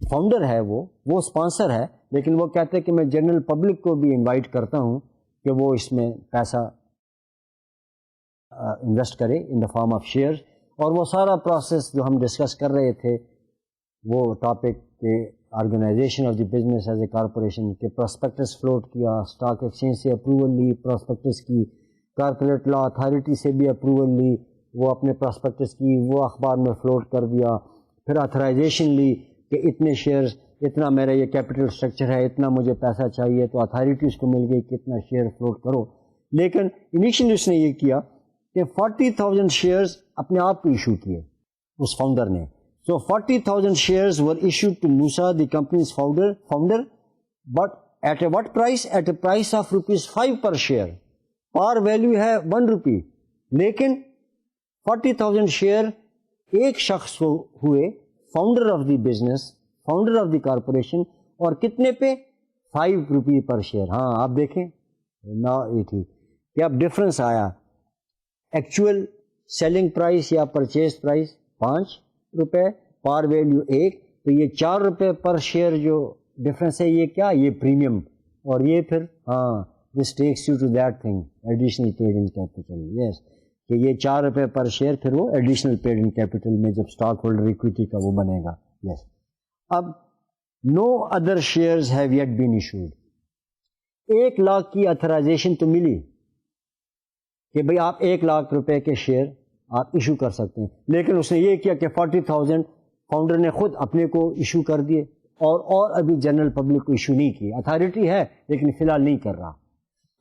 فاؤنڈر ہے وہ اسپانسر ہے، لیکن وہ کہتے ہیں کہ میں جنرل پبلک کو بھی انوائٹ کرتا ہوں کہ وہ اس میں پیسہ انویسٹ کرے ان دا فارم آف شیئر. اور وہ سارا پروسیس جو ہم ڈسکس کر رہے تھے وہ ٹاپک کہ organisation of the business as a corporation کے پراسپیکٹس فلوٹ کیا، اسٹاک ایکسچینج سے اپروول لی پراسپیکٹس کی، کارپوریٹ لا اتھارٹی سے بھی اپروول لی، وہ اپنے پراسپیکٹس کی وہ اخبار میں فلوٹ کر دیا، پھر آتھرائزیشن لی کہ اتنے شیئرز، اتنا میرا یہ کیپٹل اسٹرکچر ہے، اتنا مجھے پیسہ چاہیے، تو اتھارٹی اس کو مل گئی کہ اتنا شیئر فلوٹ کرو. لیکن انیشلی اس نے یہ کیا کہ 40,000 شیئرز اپنے آپ کو ایشو کیے اس فاؤنڈر نے. So 40,000 shares were issued to Musa, the company's founder, but at a what price? At a price of ₹5 per share. Par value ہے ₹1. لیکن 40,000 شیئر ایک شخص کو ہوئے، founder of the business, founder of the corporation, اور کتنے پہ؟ ₹5 پر share. ہاں آپ دیکھیں نا، یہ ٹھیک کہ اب ڈفرنس آیا. ایکچوئل سیلنگ پرائس یا پرچیز پرائس ₹5، پار ویلیو 1، تو یہ ₹4 پر شیئر جو ڈفرینس ہے یہ کیا؟ یہ پریمیم. اور یہ پھر this takes you to that thing additional paid in capital. Yes, کہ یہ ₹4 پر شیئر پھر وہ ایڈیشنل پیڈ ان کیپٹل میں جب اسٹاک ہولڈر ایکویٹی کا وہ بنے گا. یس، اب no other shares have yet been issued. 1,00,000 کی اتھرائزیشن تو ملی کہ بھئی آپ ₹1,00,000 کے شیئر آپ ایشو کر سکتے ہیں، لیکن اس نے یہ کیا کہ 40,000 فاؤنڈر نے خود اپنے کو ایشو کر دیے، اور ابھی جنرل پبلک کو ایشو نہیں کی. اتھارٹی ہے لیکن فی الحال نہیں کر رہا.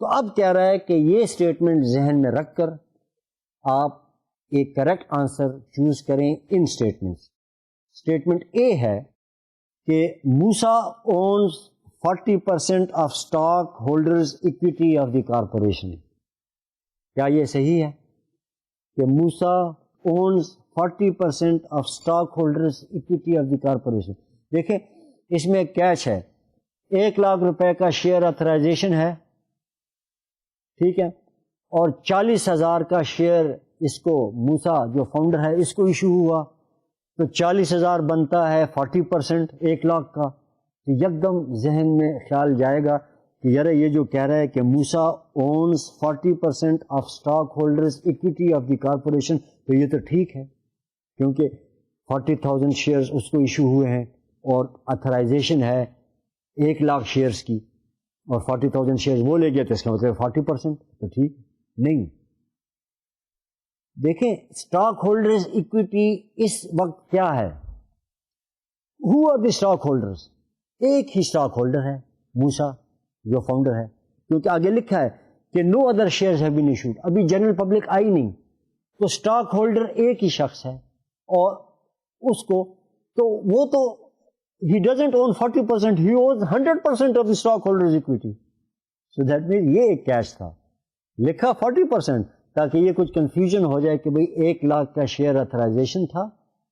تو اب کہہ رہا ہے کہ یہ اسٹیٹمنٹ ذہن میں رکھ کر آپ ایک کریکٹ آنسر چوز کریں ان اسٹیٹمنٹس. اسٹیٹمنٹ اے ہے کہ Musa owns 40% of stock holders equity of the corporation. کیا یہ صحیح ہے کہ Musa owns 40% of stock holders equity of the corporation? دیکھیں اس میں کیچ ہے، ₹1,00,000 کا شیئر اتھرائزیشن ہے، ٹھیک ہے، اور 40,000 کا شیئر اس کو موسیٰ جو فاؤنڈر ہے اس کو ایشو ہوا، تو 40,000 بنتا ہے 40% 1,00,000 کا. تو یکدم ذہن میں خیال جائے گا کہ یار یہ جو کہہ رہا ہے کہ Musa owns 40% of stock holders equity of the corporation, تو یہ تو ٹھیک ہے کیونکہ 40,000 شیئرز اس کو ایشو ہوئے ہیں اور اتھرائزیشن ہے 1,00,000 شیئرز کی، اور 40,000 شیئرز وہ لے گیا تو اس کا مطلب 40%، تو ٹھیک نہیں. دیکھیں اسٹاک ہولڈرز اکویٹی اس وقت کیا ہے؟ Who are the stock holders? ایک ہی اسٹاک ہولڈر ہے، موسیٰ جو فاؤنڈر ہے، کیونکہ آگے لکھا ہے کہ no other shares have been issued. ابھی جنرل پبلک آئی نہیں، تو اسٹاک ہولڈر ایک ہی شخص ہے، اور اس کو تو وہ تو he doesn't own 40%, he owns 100% of the stockholders equity. So that means یہ ایک کیش تھا، لکھا 40% تاکہ یہ کچھ کنفیوژن ہو جائے کہ بھئی 1,00,000 کا شیئر اتھرائزیشن تھا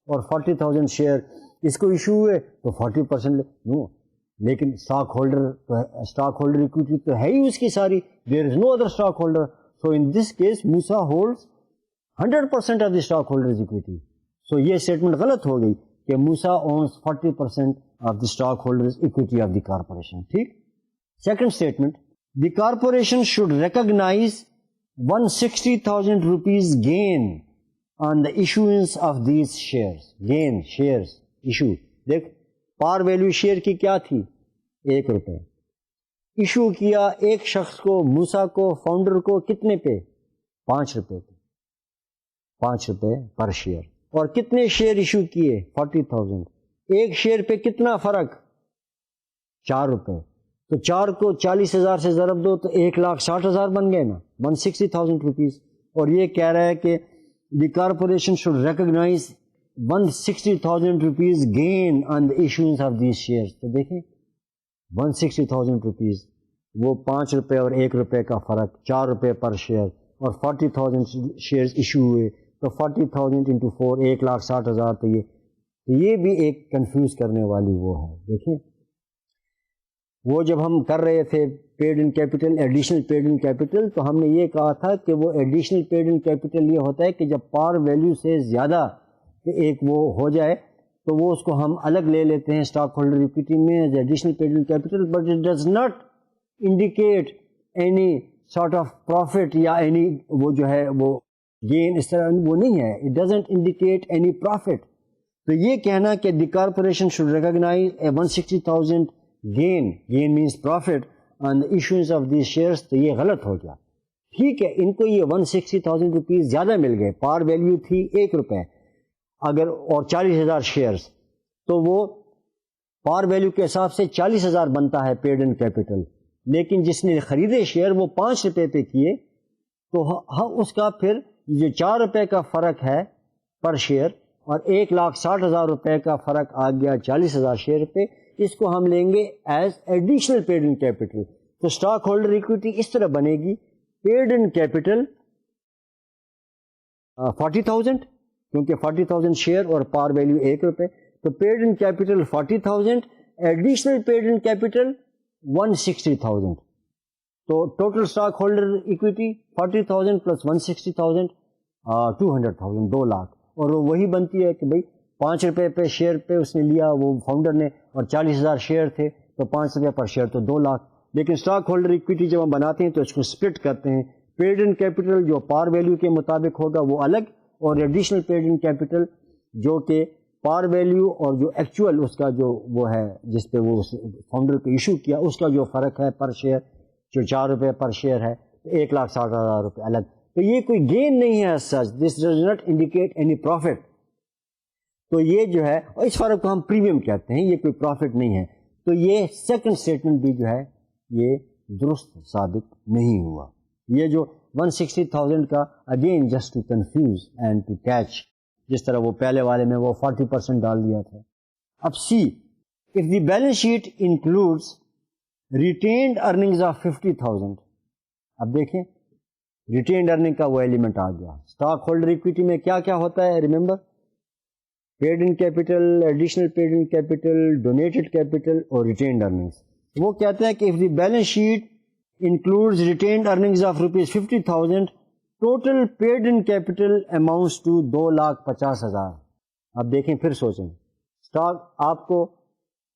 اور 40,000 شیئر اس کو ایشو ہوئے تو 40% نو. لیکن اسٹاک ہولڈر اکویٹی تو ہے ہی اس کی ساری، there is no other stock holder. So in this case Musa holds 100% of the stock holders equity. So یہ اسٹیٹمنٹ غلط ہو گئی کہ Musa owns 40% of the stock holders equity of the corporation. ٹھیک. Second statement, the corporation should recognise 160,000 rupees gain on the issuance of these shares. Gain, shares, issue. دیکھ پار value share کی کیا تھی؟ 1 روپے. ایشو کیا ایک شخص کو، موسیٰ کو، فاؤنڈر کو، کتنے پہ؟ 5 روپے پہ. 5 روپے پر شیئر. اور کتنے شیئر ایشو کیے؟ 40,000. ایک شیئر پہ کتنا فرق؟ 4 روپے. تو 4 کو 40,000 سے ضرب دو تو 1,60,000 بن گئے نا، 160,000 روپیز. اور یہ کہہ رہا ہے کہ the corporation should recognise 160,000 rupees gain on the issuance of these shares. تو دیکھیں 160,000 روپیز، وہ 5 روپے اور 1 روپے کا فرق، 4 روپے پر شیئر، اور 40,000 شیئرز ایشو ہوئے تو 40,000 انٹو 4 1,60,000. تو یہ بھی ایک کنفیوز کرنے والی وہ ہے. دیکھیں وہ جب ہم کر رہے تھے paid in capital, additional paid in capital, تو ہم نے یہ کہا تھا کہ وہ ایڈیشنل پیڈ ان کیپٹل یہ ہوتا ہے کہ جب پار ویلیو سے زیادہ ایک وہ ہو جائے تو وہ اس کو ہم الگ لے لیتے ہیں اسٹاک ہولڈر ایکویٹی میں as additional paid in capital, but it does not indicate any sort of profit یا اینی وہ جو ہے وہ گین، اس طرح وہ نہیں ہے. It doesn't indicate any profit. تو یہ کہنا کہ the corporation should recognise a 160,000 gain means profit on the issuance of these shares, تو یہ غلط ہو گیا. ٹھیک ہے، ان کو یہ 160,000 روپیز زیادہ مل گئے. پار ویلیو تھی 1 روپے اگر، اور 40,000 شیئرس، تو وہ پار ویلیو کے حساب سے 40,000 بنتا ہے پیڈ ان کیپٹل. لیکن جس نے خریدے شیئر وہ 5 روپے پہ کیے، تو ہم اس کا پھر جو 4 روپے کا فرق ہے پر شیئر اور 1,60,000 روپے کا فرق آ گیا 40,000 شیئر پہ، اس کو ہم لیں گے as additional paid in capital. تو اسٹاک ہولڈر ایکویٹی اس طرح بنے گی، پیڈ ان کیپٹل 40,000 کیونکہ 40,000 شیئر اور پار ویلیو 1 روپے، تو paid in capital 40,000، additional paid in capital 160,000. تو total stock holder equity 40,000 plus 160,000 200,000، 2 lakh. اور وہ وہی بنتی ہے کہ بھائی 5 روپے پہ شیئر پہ اس نے لیا وہ فاؤنڈر نے، اور 40,000 شیئر تھے تو 5 روپے پر شیئر، تو 2 لاکھ. لیکن اسٹاک ہولڈر ایکویٹی جب ہم بناتے ہیں تو اس کو سپلٹ کرتے ہیں. پیڈ ان کیپٹل جو پار ویلیو کے مطابق ہوگا وہ الگ، اور ایڈیشنل پیڈ ان کیپٹل جو کہ پار ویلیو اور جو ایکچوئل اس کا جو وہ ہے جس پہ وہ فاؤنڈر کو ایشو کیا اس کا جو فرق ہے پر شیئر، جو 4 روپے پر شیئر ہے، 1,60,000 روپے الگ. تو یہ کوئی گین نہیں ہے as such. This does not indicate any profit. تو یہ جو ہے، اور اس فرق کو ہم پریمیم کہتے ہیں، یہ کوئی پروفٹ نہیں ہے. تو یہ سیکنڈ اسٹیٹمنٹ بھی جو ہے یہ درست ثابت نہیں ہوا. یہ جو 160,000 کا again just to confuse and to catch, جس طرح وہ پہلے والے میں وہ 40% ڈال دیا تھا. اب C, if the balance sheet includes retained earnings of 50,000. اب دیکھیں ریٹینڈ ارننگ کا وہ ایلیمنٹ آ گیا. اسٹاک ہولڈر ایکویٹی میں کیا کیا ہوتا ہے؟ Remember, paid in capital, additional paid in capital, donated capital اور ریٹینڈ ارننگز. وہ کہتے ہیں کہ if the balance sheet includes retained earnings of rupees 50,000, total paid in capital amounts to 2,50,000. اب دیکھیں پھر سوچیں، اسٹاک آپ کو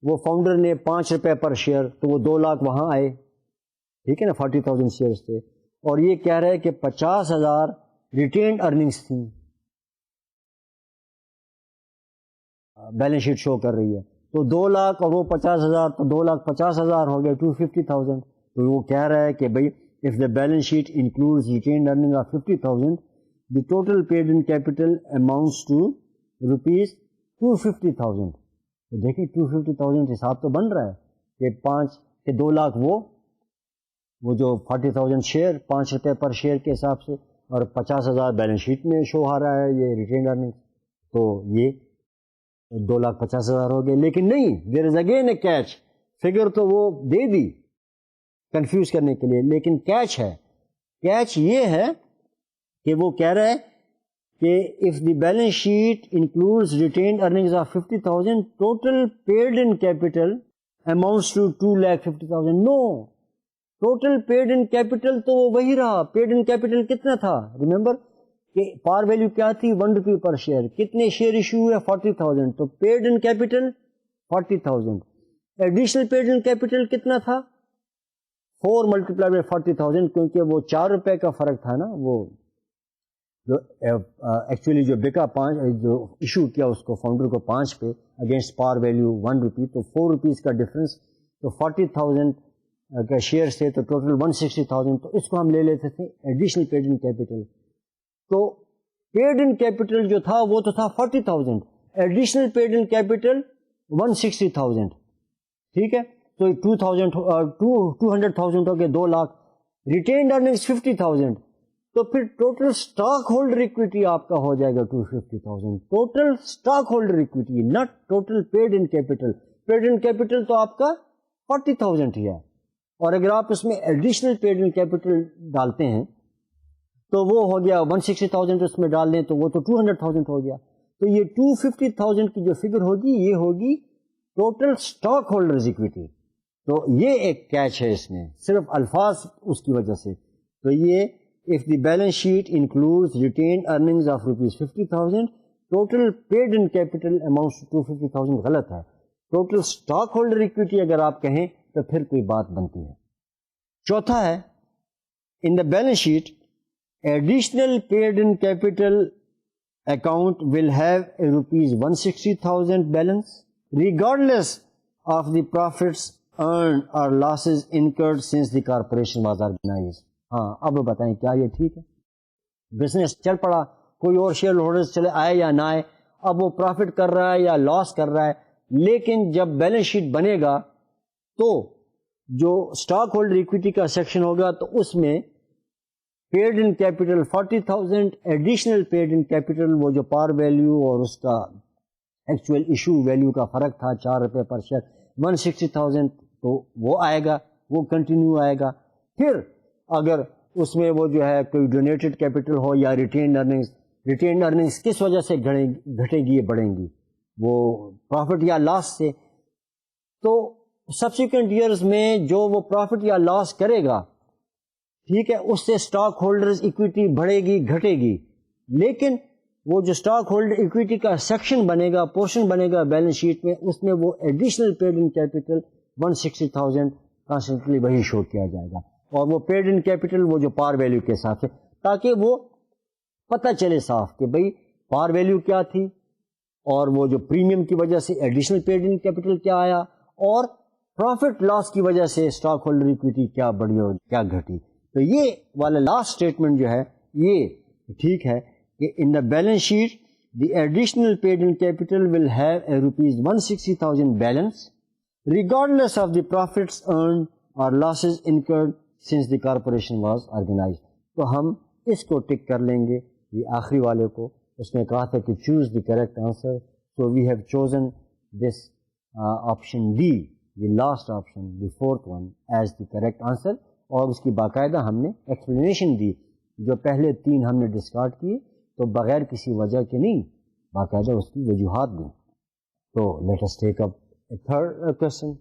وہ فاؤنڈر نے 5 روپے پر شیئر، تو وہ 2 لاکھ وہاں آئے، ٹھیک ہے نا، 40,000 شیئرس تھے. اور یہ کہہ رہے کہ 50,000 ریٹینڈ ارننگس تھیں، بیلنس شیٹ شو کر رہی ہے. تو 2 لاکھ اور وہ 50,000، تو 2,50,000 ہو گئے 250,000. تو وہ کہہ رہا ہے کہ بھائی if the balance sheet includes retained earnings of 50,000, the total paid in capital amounts to rupees 250,000. تو دیکھیں 250,000 حساب تو بن رہا ہے کہ 2 لاکھ وہ جو 40,000 شیئر 5 روپے پر شیئر کے حساب سے، اور 50,000 بیلنس شیٹ میں شو آ رہا ہے یہ ریٹینڈ ارننگ. تو یہ 2,50,000 ہو گئے. لیکن نہیں، there is again a catch. Figure تو وہ دے دی کنفیوز کرنے کے لیے، لیکن کیچ ہے. کیچ یہ ہے کہ وہ کہہ رہا ہے کہ if the balance sheet includes retained earnings of 50,000 total paid in capital amounts to 2,50,000. No, total paid in capital تو وہی رہا. پیڈ ان کیپٹل کتنا تھا؟ ریمبر کہ پار ویلیو کیا تھی؟ 1 روپے پر شیئر. کتنے شیئر ایشو ہوئے؟ 40,000. تو paid in capital 40,000. Additional paid in capital کتنا تھا؟ 4 ملٹیپلائی بائی 40,000 کیونکہ وہ 4 روپے کا فرق تھا نا, وہ جو ایکچولی جو بکا 5 جو ایشو کیا اس کو فاؤنڈر کو 5 پہ اگینسٹ پار ویلیو 1 روپی, تو 4 روپیز کا ڈفرینس, تو 40,000 کا شیئر سے تو ٹوٹل 160,000, تو اس کو ہم لے لیتے تھے ایڈیشنل پیڈ ان کیپٹل. تو پیڈ ان کیپٹل جو تھا وہ تو تھا 40,000, ایڈیشنل پیڈ ان کیپٹل 160,000, ٹھیک ہے, تو 200,000 ہو گئے 2 لاکھ, ریٹینڈ ارننگز 50,000, تو پھر ٹوٹل اسٹاک ہولڈر اکویٹی آپ کا ہو جائے گا 250,000, total stock holder equity, not total paid in capital. Paid in capital تو آپ کا 40,000 ہی ہے, اور اگر آپ اس میں ایڈیشنل پیڈ ان کیپٹل ڈالتے ہیں تو وہ ہو گیا 160,000 اس میں ڈال دیں تو وہ تو 200,000 ہو گیا. تو یہ 250,000 کی جو فگر ہوگی یہ ہوگی ٹوٹل اسٹاک ہولڈرز اکویٹی. تو یہ ایک کیچ ہے اس میں, صرف الفاظ اس کی وجہ سے. تو یہ if the balance sheet includes retained earnings of rupees 50,000, total paid in capital amounts to 250,000 غلط ہے. ٹوٹل اسٹاک ہولڈر اکویٹی اگر آپ کہیں تو پھر کوئی بات بنتی ہے. چوتھا ہے in the balance sheet additional paid in capital account will have a rupees 160,000 balance regardless of the profits earned or losses incurred since the corporation was organized. ہاں اب بتائیں کیا یہ ٹھیک ہے؟ بزنس چل پڑا, کوئی اور شیئر ہولڈرز چلے آئے یا نہ آئے, اب وہ پروفٹ کر رہا ہے یا لاس کر رہا ہے, لیکن جب بیلنس شیٹ بنے گا تو جو اسٹاک ہولڈر ایکویٹی کا سیکشن ہوگا تو اس میں paid in capital 40,000, additional paid in capital وہ جو پار ویلیو اور اس کا ایکچوئل ایشو ویلیو کا فرق تھا 4 روپے پر شیئر 160,000, تو وہ آئے گا, وہ کنٹینیو آئے گا. پھر اگر اس میں وہ جو ہے کوئی ڈونیٹڈ کیپٹل ہو یا ریٹینڈ ارننگز کس وجہ سے گھٹے گی بڑھیں گی, وہ پروفٹ یا لاس سے, تو سبسیکوینٹ ایئرز میں جو وہ پروفٹ یا لاس کرے گا, ٹھیک ہے, اس سے اسٹاک ہولڈرز ایکویٹی بڑھے گی گھٹے گی, لیکن وہ جو اسٹاک ہولڈر ایکویٹی کا سیکشن بنے گا, پورشن بنے گا بیلنس شیٹ میں, اس میں وہ additional paid in capital 160,000 constantly وہی شو کیا جائے گا, اور وہ پیڈ ان کیپٹل وہ جو پار ویلیو کے ساتھ ہے, تاکہ وہ پتہ چلے صاف کہ بھئی پار ویلیو کیا تھی, اور وہ جو پریمیم کی وجہ سے ایڈیشنل پیڈ ان کیپٹل کیا آیا, اور پروفٹ لاس کی وجہ سے اسٹاک ہولڈر ایکویٹی کیا بڑھی اور کیا گھٹی. تو یہ والا لاسٹ اسٹیٹمنٹ جو ہے یہ ٹھیک ہے کہ in the balance sheet the additional paid in capital will have a rupees 160,000 balance regardless of the profits earned اور losses incurred since the corporation was organized. تو ہم اس کو ٹک کر لیں گے, یہ آخری والے کو. اس نے کہا تھا کہ choose the correct answer, so we have chosen this option D, the last option, the fourth one as the correct answer. اور اس کی باقاعدہ ہم نے ایکسپلینیشن دی, جو پہلے 3 ہم نے ڈسکارڈ کیے تو بغیر کسی وجہ کے نہیں, باقاعدہ اس کی وجوہات دیں. تو let us take up a third question,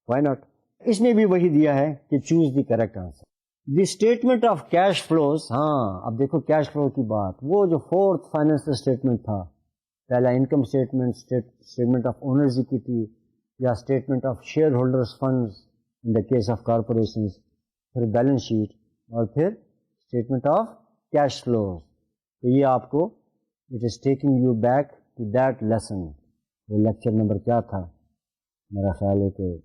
why not. اس نے بھی وہی دیا ہے کہ choose the correct answer. The statement of cash flows, ہاں اب دیکھو کیش فلو کی بات, وہ جو 4th فائنینشل اسٹیٹمنٹ تھا, پہلا income statement, statement of owners equity یا statement of share holders funds in the case of corporations, پھر بیلنس شیٹ, اور پھر اسٹیٹمنٹ آف کیش فلوز. تو یہ آپ کو it is taking you back to that lesson. وہ لیکچر نمبر کیا تھا, میرا خیال ہے کہ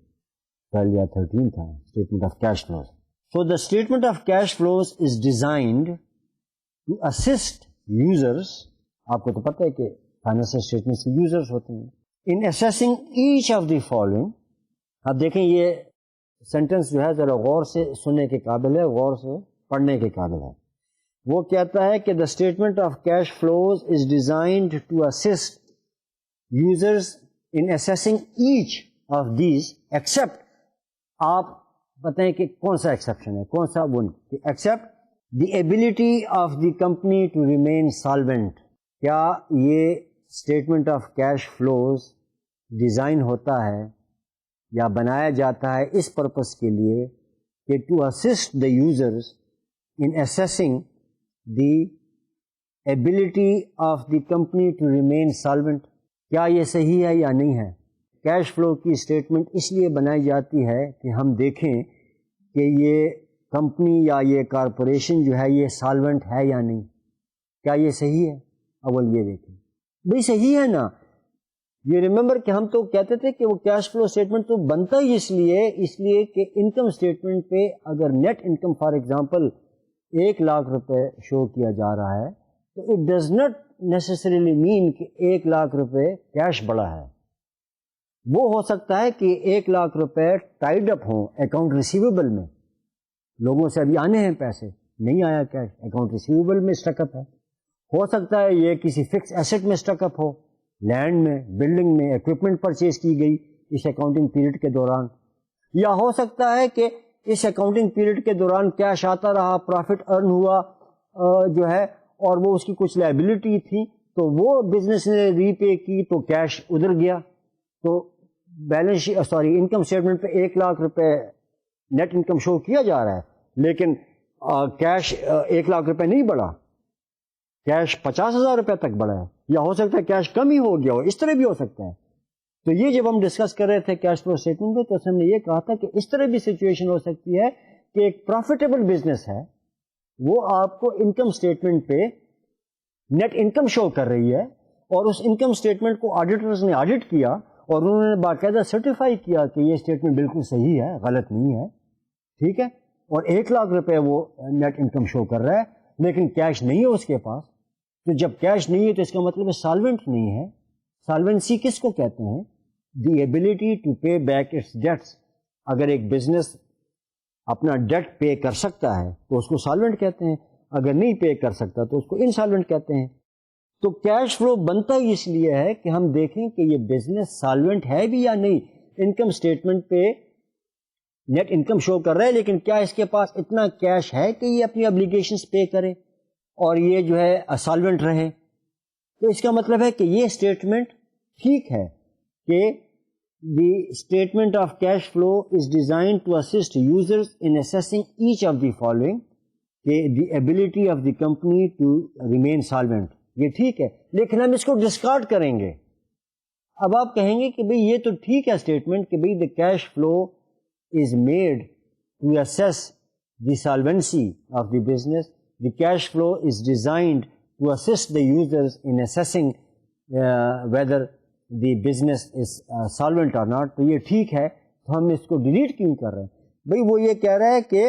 12 یا 13 تھا, statement of cash flows. So the statement of cash flows is designed to assist users, آپ کو تو پتہ ہے کہ فائنینشیل اسٹیٹمنٹ کے یوزرس ہوتے ہیں, in assessing each of the following. اب دیکھیں یہ سینٹینس جو ہے ذرا غور سے سننے کے قابل ہے, غور سے پڑھنے کے قابل ہے. وہ کہتا ہے کہ the statement of cash flows is designed to assist users in assessing each of these except. آپ بتائیں کہ کون سا ایکسیپشن ہے, کون سا وہ نہیں, except the ability of the company to remain solvent. کیا یہ statement of cash flows design ہوتا ہے یا بنایا جاتا ہے اس پرپس کے لیے کہ to assist the users in assessing the ability of the company to remain solvent. کیا یہ صحیح ہے یا نہیں ہے؟ کیش فلو کی اسٹیٹمنٹ اس لیے بنائی جاتی ہے کہ ہم دیکھیں کہ یہ کمپنی یا یہ کارپوریشن جو ہے یہ سالونٹ ہے یا نہیں. کیا یہ صحیح ہے؟ اول یہ دیکھیں بھئی صحیح ہے نا. یہ ریممبر کہ ہم تو کہتے تھے کہ وہ کیش فلو اسٹیٹمنٹ تو بنتا ہی اس لیے کہ انکم اسٹیٹمنٹ پہ اگر نیٹ انکم فار ایگزامپل 1,00,000 روپے شو کیا جا رہا ہے تو it does not necessarily mean کہ 1,00,000 روپے کیش بڑا ہے. وہ ہو سکتا ہے کہ 1,00,000 روپے ٹائڈ اپ ہوں اکاؤنٹ ریسیویبل میں, لوگوں سے ابھی آنے ہیں پیسے, نہیں آیا کیش, اکاؤنٹ ریسیویبل میں اسٹک اپ ہے. ہو سکتا ہے یہ کسی فکس ایسٹ میں اسٹک اپ ہو, لینڈ میں, بلڈنگ میں, اکوپمنٹ پرچیز کی گئی اس اکاؤنٹنگ پیریڈ کے دوران, یا ہو سکتا ہے کہ اس اکاؤنٹنگ پیریڈ کے دوران کیش آتا رہا, پروفٹ ارن ہوا جو ہے, اور وہ اس کی کچھ لائبلٹی تھی تو وہ بزنس نے ری پے کی تو کیش ادھر گیا. تو بیلنس انکم اسٹیٹمنٹ پہ 1,00,000 روپے نیٹ انکم شو کیا جا رہا ہے لیکن کیش 1,00,000 روپے نہیں بڑھا, کیش 50,000 روپے تک بڑھا ہے, یا ہو سکتا ہے کیش کم ہی ہو گیا ہو, اس طرح بھی ہو سکتا ہے. تو یہ جب ہم ڈسکس کر رہے تھے کیش فلو اسٹیٹمنٹ میں تو ہم نے یہ کہا تھا کہ اس طرح بھی سچویشن ہو سکتی ہے کہ ایک پروفیٹیبل بزنس ہے, وہ آپ کو انکم اسٹیٹمنٹ پہ نیٹ انکم شو کر رہی ہے, اور اس انکم اسٹیٹمنٹ کو آڈیٹرز نے آڈٹ کیا اور انہوں نے باقاعدہ سرٹیفائی کیا کہ یہ اسٹیٹمنٹ بالکل صحیح ہے, غلط نہیں ہے, ٹھیک ہے, اور 1,00,000 روپے وہ نیٹ انکم شو کر رہا ہے لیکن کیش نہیں ہے اس کے پاس. تو جب کیش نہیں ہے تو اس کا مطلب ہے سالوینٹ نہیں ہے. سالوینسی کس کو کہتے ہیں؟ The ability to pay back its debts. اگر ایک بزنس اپنا ڈیٹ پے کر سکتا ہے تو اس کو سالوینٹ کہتے ہیں, اگر نہیں پے کر سکتا تو اس کو انسالوینٹ کہتے ہیں. تو کیش فلو بنتا ہی اس لیے ہے کہ ہم دیکھیں کہ یہ بزنس سالوینٹ ہے بھی یا نہیں. انکم اسٹیٹمنٹ پہ نیٹ انکم شو کر رہا ہے لیکن کیا اس کے پاس اتنا کیش ہے کہ یہ اپنی ابلیگیشنز پے کرے اور یہ جو ہے سالوینٹ رہے؟ تو اس کا مطلب ہے کہ یہ اسٹیٹمنٹ ٹھیک ہے کہ the statement of cash flow is design to assist users in assessing each of the following, کہ the ability of the company to remain solvent. یہ ٹھیک ہے لیکن ہم اس کو ڈسکارڈ کریں گے. اب آپ کہیں گے کہ بھئی یہ تو ٹھیک ہے اسٹیٹمنٹ کہ بھئی the cash flow is made to assess the solvency of the business. The cash flow is designed to assist the users in assessing whether the business is solvent or not. تو یہ ٹھیک ہے, تو ہم اس کو delete کیوں کر رہے ہیں؟ بھئی وہ یہ کہہ رہا ہے کہ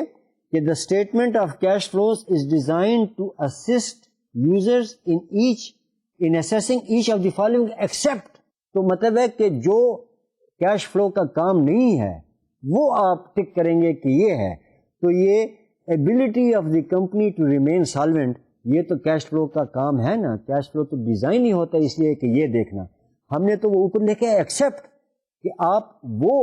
the statement of cash flows is designed to assist users in assessing each of the following except. تو مطلب ہے کہ جو کیش فلو کا کام نہیں ہے وہ آپ ٹک کریں گے کہ یہ ہے. تو یہ ability of the company to remain solvent, یہ تو کیش فلو کا کام ہے نا. کیش فلو تو ڈیزائن ہی ہوتا ہے اس لیے کہ یہ دیکھنا. ہم نے تو وہ اوپر لکھا ہے ایکسیپٹ, کہ آپ وہ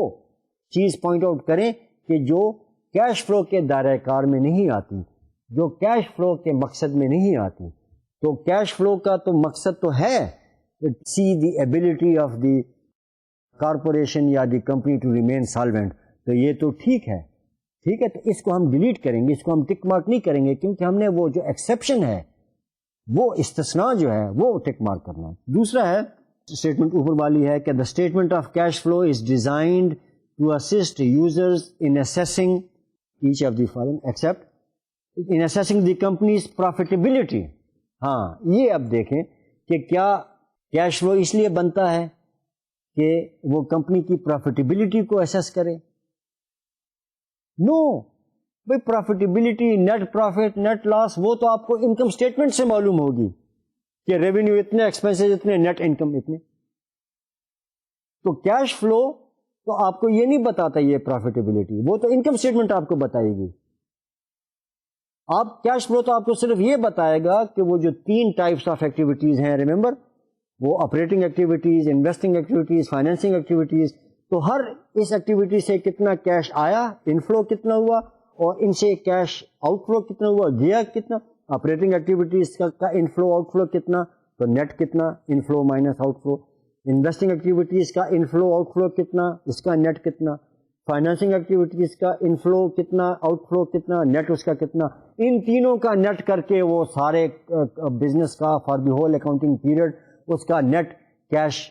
چیز پوائنٹ آؤٹ کریں کہ جو کیش فلو کے دائرہ کار میں نہیں آتی, جو کیش فلو کے مقصد میں نہیں آتی. تو کیش فلو کا تو مقصد تو ہے C the ability of the corporation یا the company to remain solvent. تو یہ تو ٹھیک ہے, ٹھیک ہے, تو اس کو ہم ڈیلیٹ کریں گے, اس کو ہم ٹک مارک نہیں کریں گے کیونکہ ہم نے وہ جو ایکسیپشن ہے, وہ استثناء جو ہے وہ ٹک مارک کرنا ہے. دوسرا ہے اسٹیٹمنٹ اوپر والی ہے کہ the statement of cash flow is designed to assist users in assessing each of the following except in assessing the company's profitability. ہاں یہ اب دیکھیں کہ کیا کیش فلو اس لیے بنتا ہے کہ وہ کمپنی کی پروفیٹیبلٹی کو اسیس کرے؟ نو بھائی, پروفیٹیبلٹی, نیٹ پروفٹ, نیٹ لاس, وہ تو آپ کو انکم اسٹیٹمنٹ سے معلوم ہوگی کہ ریونیو اتنے, ایکسپینسز اتنے, نیٹ انکم اتنے. تو کیش فلو تو آپ کو یہ نہیں بتاتا یہ پروفیٹیبلٹی, وہ تو انکم اسٹیٹمنٹ آپ کو بتائے گی. آپ کیش فلو تو آپ کو صرف یہ بتائے گا کہ وہ جو 3 ٹائپس آف ایکٹیویٹیز ہیں, ریمبر, وہ operating activities, investing activities, financing activities. تو ہر اس ایکٹیویٹی سے کتنا کیش آیا, ان فلو کتنا ہوا, اور ان سے کیش آؤٹ فلو کتنا ہوا, گیا کتنا. آپریٹنگ ایکٹیویٹیز کا ان فلو آؤٹ فلو کتنا, تو نیٹ کتنا, in flow minus out flow. Investing activities کا ان فلو آؤٹ فلو کتنا, اس کا نیٹ کتنا. فائنینسنگ ایکٹیویٹیز کا ان فلو کتنا, آؤٹ فلو کتنا, نیٹ اس کا کتنا. ان تینوں کا نیٹ کر کے وہ سارے بزنس کا for the whole accounting period اس کا نیٹ کیش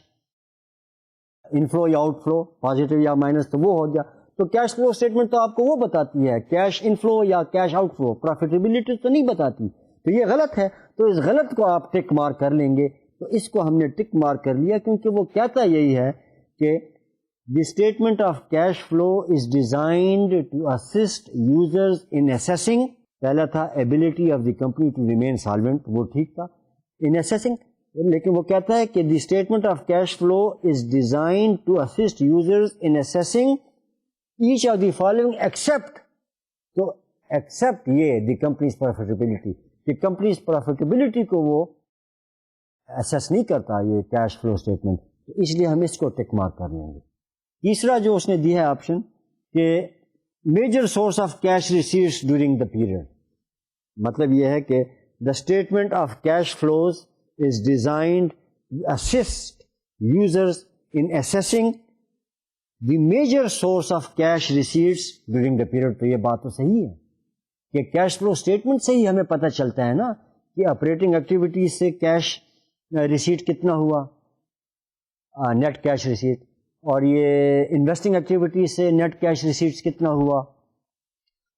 انفلو یا آؤٹ فلو, پازیٹیو یا مائنس, تو وہ ہو گیا. تو کیش فلو اسٹیٹمنٹ تو آپ کو وہ بتاتی ہے کیش انفلو یا کیش آؤٹ فلو، پروفیٹیبلٹی تو نہیں بتاتی. تو یہ غلط ہے. تو اس غلط کو آپ ٹک مارک کر لیں گے. تو اس کو ہم نے ٹک مارک کر لیا کیونکہ وہ کہتا یہی ہے کہ the statement of cash flow is designed to assist users in assessing. پہلا تھا ability of the company to remain solvent, وہ ٹھیک تھا ان اسیسنگ. لیکن وہ کہتا ہے کہ the statement of cash flow is designed to assist users in assessing each of the following except. تو ایکسیپٹ یہ دی کمپنیز پروفیٹیبلٹی، کہ کمپنیز پروفیٹیبلٹی کو وہ اسیس نہیں کرتا یہ کیش فلو اسٹیٹمنٹ. تو اس لیے ہم اس کو ٹک مارک کر لیں گے. تیسرا جو اس نے دیا ہے آپشن کہ major source of cash receipts during the period. مطلب یہ ہے کہ the statement of cash flows is designed assist users in assessing the major source of cash receipts during the period. تو یہ بات تو صحیح ہے کہ کیش فلو اسٹیٹمنٹ سے ہی ہمیں پتہ چلتا ہے نا کہ آپریٹنگ ایکٹیویٹیز سے کیش ریسیٹ کتنا ہوا، نیٹ کیش ریسیٹ، اور یہ انویسٹنگ ایکٹیویٹیز سے نیٹ کیش ریسیٹس کتنا ہوا،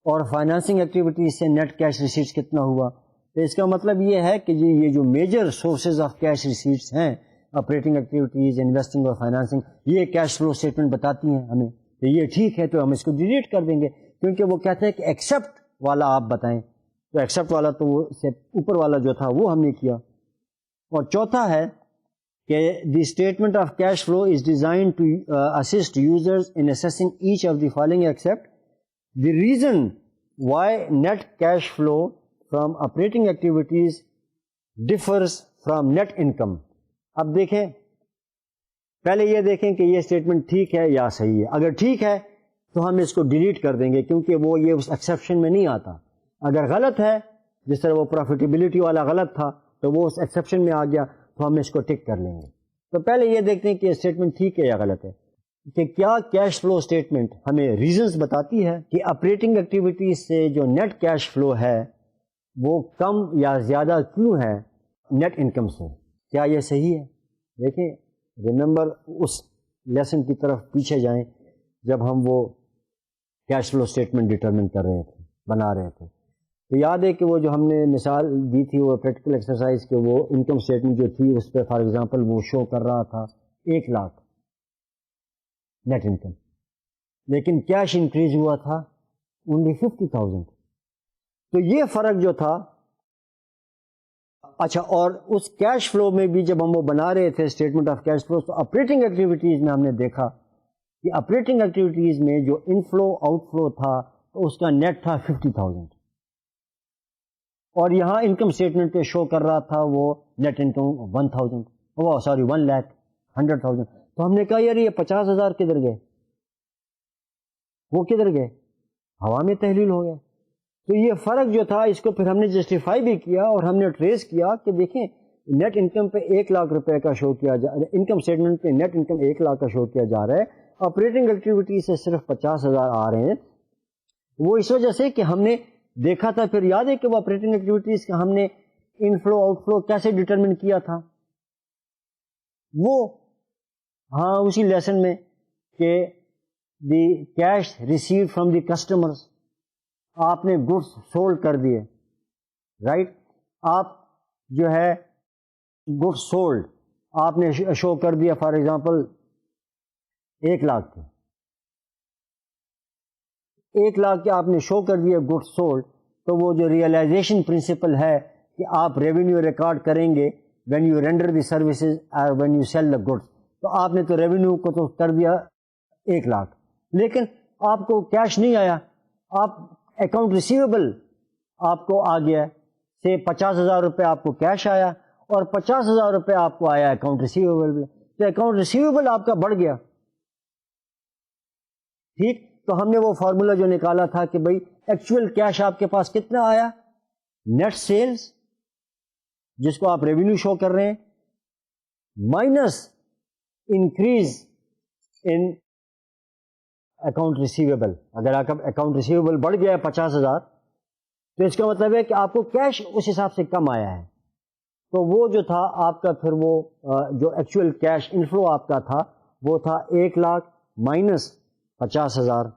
اور فائنانسنگ ایکٹیویٹیز سے نیٹ کیش ریسیٹس کتنا ہوا. تو اس کا مطلب یہ ہے کہ یہ جو major sources of cash receipts ہیں آپریٹنگ ایکٹیویٹیز، انویسٹنگ اور فائنانسنگ، یہ کیش فلو اسٹیٹمنٹ بتاتی ہیں ہمیں. تو یہ ٹھیک ہے، تو ہم اس کو ڈیلیٹ کر دیں گے کیونکہ وہ کہتے ہیں کہ ایکسیپٹ والا آپ بتائیں. تو ایکسیپٹ والا تو وہ سے اوپر والا جو تھا وہ ہم نے کیا. اور چوتھا ہے کہ the statement of cash flow is designed to assist users in assessing each of the following except the reason why net cash flow from operating activities differs from net income. اب دیکھیں، پہلے یہ دیکھیں کہ یہ اسٹیٹمنٹ ٹھیک ہے یا صحیح ہے. اگر ٹھیک ہے تو ہم اس کو ڈیلیٹ کر دیں گے کیونکہ وہ یہ اس ایکسیپشن میں نہیں آتا. اگر غلط ہے، جس طرح وہ پروفیٹیبلٹی والا غلط تھا تو وہ اس ایکسیپشن میں آ گیا، تو ہم اس کو ٹک کر لیں گے. تو پہلے یہ دیکھتے ہیں کہ اسٹیٹمنٹ ٹھیک ہے یا غلط ہے، کہ کیا کیش فلو اسٹیٹمنٹ ہمیں ریزنز بتاتی ہے کہ آپریٹنگ ایکٹیویٹیز سے جو نیٹ کیش فلو ہے وہ کم یا زیادہ کیوں ہے نیٹ انکم سے. کیا یہ صحیح ہے؟ دیکھیں، ریممبر اس لیسن کی طرف پیچھے جائیں جب ہم وہ کیش فلو اسٹیٹمنٹ ڈٹرمن کر رہے تھے، بنا رہے تھے. تو یاد ہے کہ وہ جو ہم نے مثال دی تھی وہ پریکٹیکل ایکسرسائز کے، وہ انکم اسٹیٹمنٹ جو تھی اس پہ فار ایگزامپل وہ شو کر رہا تھا 1 لاکھ نیٹ انکم، لیکن کیش انکریز ہوا تھا اونلی 50,000. تو یہ فرق جو تھا. اچھا، اور اس کیش فلو میں بھی جب ہم وہ بنا رہے تھے اسٹیٹمنٹ آف کیش فلو، تو آپریٹنگ ایکٹیویٹیز میں ہم نے دیکھا کہ آپریٹنگ ایکٹیویٹیز میں جو انفلو آؤٹ فلو تھا تو اس کا نیٹ تھا 50,000، اور یہاں انکم اسٹیٹمنٹ پہ شو کر رہا تھا وہ نیٹ انکم 1,000، سوری 1,00,000. تو ہم نے کہا یار یہ 50,000 کدھر گئے، وہ کدھر گئے، ہوا میں تحلیل ہو گئے. تو یہ فرق جو تھا اس کو پھر ہم نے جسٹیفائی بھی کیا اور ہم نے ٹریس کیا کہ دیکھیں نیٹ انکم پہ 1 لاکھ روپے کا شو کیا جا رہا ہے، انکم اسٹیٹمنٹ پہ نیٹ انکم 1 لاکھ کا شو کیا جا رہا ہے، آپریٹنگ ایکٹیویٹی سے صرف 50,000 آ رہے ہیں. وہ اس وجہ سے کہ ہم نے دیکھا تھا، پھر یاد ہے کہ وہ آپریٹنگ ایکٹیویٹیز کا ہم نے انفلو آؤٹ فلو کیسے ڈٹرمن کیا تھا، وہ ہاں اسی لیسن میں کہ the cash receive from the customers, آپ نے گڈس سولڈ کر دیے، رائٹ. آپ جو ہے گڈس سولڈ آپ نے شو کر دیا فار ایگزامپل 1 لاکھ کے، 1 لاکھ کے آپ نے شو کر دیا گڈس سولڈ. تو وہ جو ریئلائزیشن پرنسپل ہے کہ آپ ریونیو ریکارڈ کریں گے when you render the services اور when you sell the goods. تو آپ نے تو ریونیو کو تو کر دیا 1 لاکھ، لیکن آپ کو کیش نہیں آیا. آپ اکاؤنٹ ریسیویبل آپ کو آ گیا سے 50,000 روپے آپ کو کیش آیا اور 50,000 روپے آپ کو آیا اکاؤنٹ ریسیویبل. تو اکاؤنٹ ریسیویبل آپ کا بڑھ گیا، ٹھیک. تو ہم نے وہ فارمولا جو نکالا تھا کہ بھائی ایکچوئل کیش آپ کے پاس کتنا آیا، نیٹ سیلز جس کو آپ ریونیو شو کر رہے ہیں minus increase in account receivable. اگر آپ کا اکاؤنٹ ریسیویبل بڑھ گیا ہے 50,000 تو اس کا مطلب ہے کہ آپ کو کیش اس حساب سے کم آیا ہے. تو وہ جو تھا آپ کا پھر وہ جو ایکچوئل کیش انفلو آپ کا تھا وہ تھا 1 لاکھ مائنس 50,000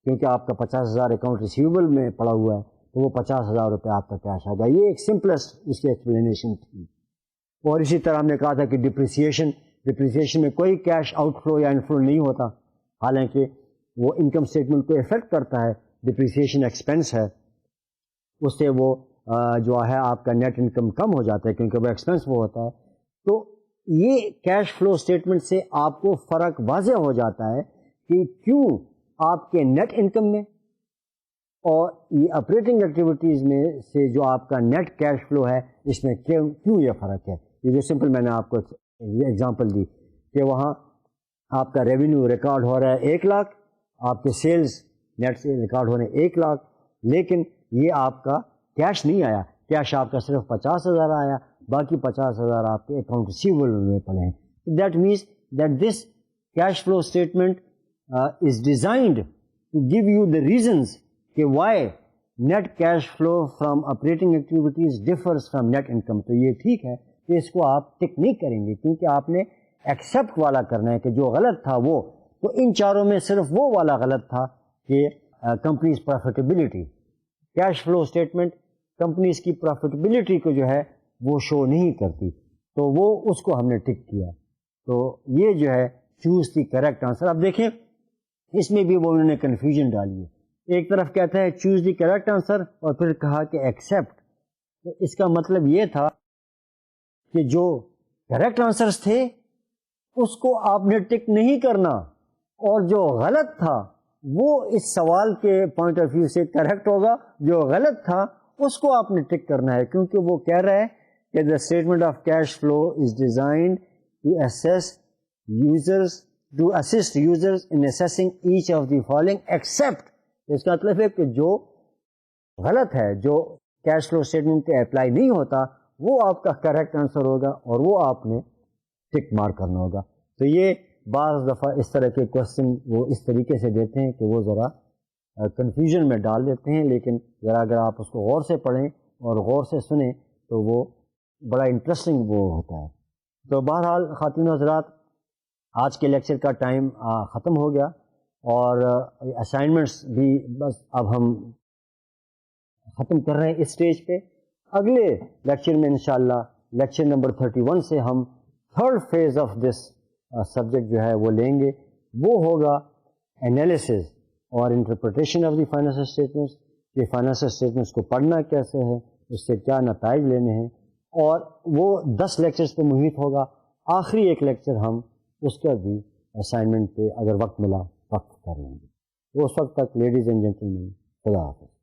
کیونکہ آپ کا 50,000 اکاؤنٹ ریسیویبل میں پڑا ہوا ہے تو وہ 50,000 روپے آپ کا کیش آ گیا. یہ ایک سمپلسٹ اس کی ایکسپلینیشن تھی. اور اسی طرح ہم نے کہا تھا کہ ڈپریسیشن میں کوئی کیش آؤٹ فلو یا انفلو نہیں ہوتا، حالانکہ وہ انکم اسٹیٹمنٹ کو افیکٹ کرتا ہے. ڈپریسیشن ایکسپینس ہے، اس سے وہ جو ہے آپ کا نیٹ انکم کم ہو جاتا ہے کیونکہ وہ ایکسپینس وہ ہوتا ہے. تو یہ کیش فلو اسٹیٹمنٹ سے آپ کو فرق واضح ہو جاتا ہے کہ کیوں آپ کے نیٹ انکم میں اور یہ آپریٹنگ ایکٹیویٹیز میں سے جو آپ کا نیٹ کیش فلو ہے اس میں کیوں یہ فرق ہے. یہ جو سمپل میں نے آپ کو یہ ایگزامپل دی کہ وہاں آپ کا ریونیو ریکارڈ ہو رہا ہے 1 لاکھ، آپ کے سیلز نیٹ سے ریکارڈ ہو رہے ہیں 1 لاکھ، لیکن یہ آپ کا کیش نہیں آیا. کیش آپ کا صرف 50,000 آیا، باقی 50,000 آپ کے اکاؤنٹ ریسیویبل میں پڑے ہیں. That means that this cash flow statement is designed to give you the reasons کہ why net cash flow from operating activities differs from net income. تو یہ ٹھیک ہے کہ اس کو آپ ٹک نہیں کریں گے کیونکہ آپ نے ایکسیپٹ والا کرنا ہے کہ جو غلط تھا وہ، تو ان چاروں میں صرف وہ والا غلط تھا کہ company's profitability. Cash flow statement companies کی پروفیٹیبلٹی کو جو ہے وہ شو نہیں کرتی، تو وہ اس کو ہم نے ٹک کیا. تو یہ جو ہے چوز دی کریکٹ آنسر. اب دیکھیں اس میں بھی وہ انہوں نے کنفیوژن ڈالی ہے. ایک طرف کہتا ہے چوز دی کریکٹ آنسر اور پھر کہا کہ ایکسیپٹ. تو اس کا مطلب یہ تھا کہ جو کریکٹ آنسرز تھے اس کو آپ نے ٹک نہیں کرنا، اور جو غلط تھا وہ اس سوال کے پوائنٹ آف ویو سے کریکٹ ہوگا، جو غلط تھا اس کو آپ نے ٹک کرنا ہے، کیونکہ وہ کہہ رہا ہے کہ the statement of cash flow is designed to assist users in assessing each of the following except. اس کا مطلب ہے کہ جو غلط ہے، جو کیش فلو اسٹیٹمنٹ پہ اپلائی نہیں ہوتا، وہ آپ کا کریکٹ آنسر ہوگا اور وہ آپ نے ٹک مارک کرنا ہوگا. تو یہ بعض دفعہ اس طرح کے کوشچن وہ اس طریقے سے دیتے ہیں کہ وہ ذرا کنفیوژن میں ڈال دیتے ہیں، لیکن ذرا اگر آپ اس کو غور سے پڑھیں اور غور سے سنیں تو وہ بڑا انٹرسٹنگ وہ ہوتا ہے. تو بہرحال خواتین و حضرات، آج کے لیکچر کا ٹائم ختم ہو گیا اور اسائنمنٹس بھی بس اب ہم ختم کر رہے ہیں اس سٹیج پہ. اگلے لیکچر میں انشاءاللہ لیکچر نمبر 31 سے ہم third phase of this subject جو ہے وہ لیں گے. وہ ہوگا انالیسز اور interpretation of the financial statements, کہ فائنینشیل اسٹیٹمنٹس کو پڑھنا کیسے ہے، اس سے کیا نتائج لینے ہیں، اور وہ 10 لیکچرز پہ محیط ہوگا. آخری ایک لیکچر ہم اس کا بھی اسائنمنٹ پہ اگر وقت ملا وقت کر لیں گے. تو اس وقت تک لیڈیز اینڈ جینٹل مین، خدا حافظ.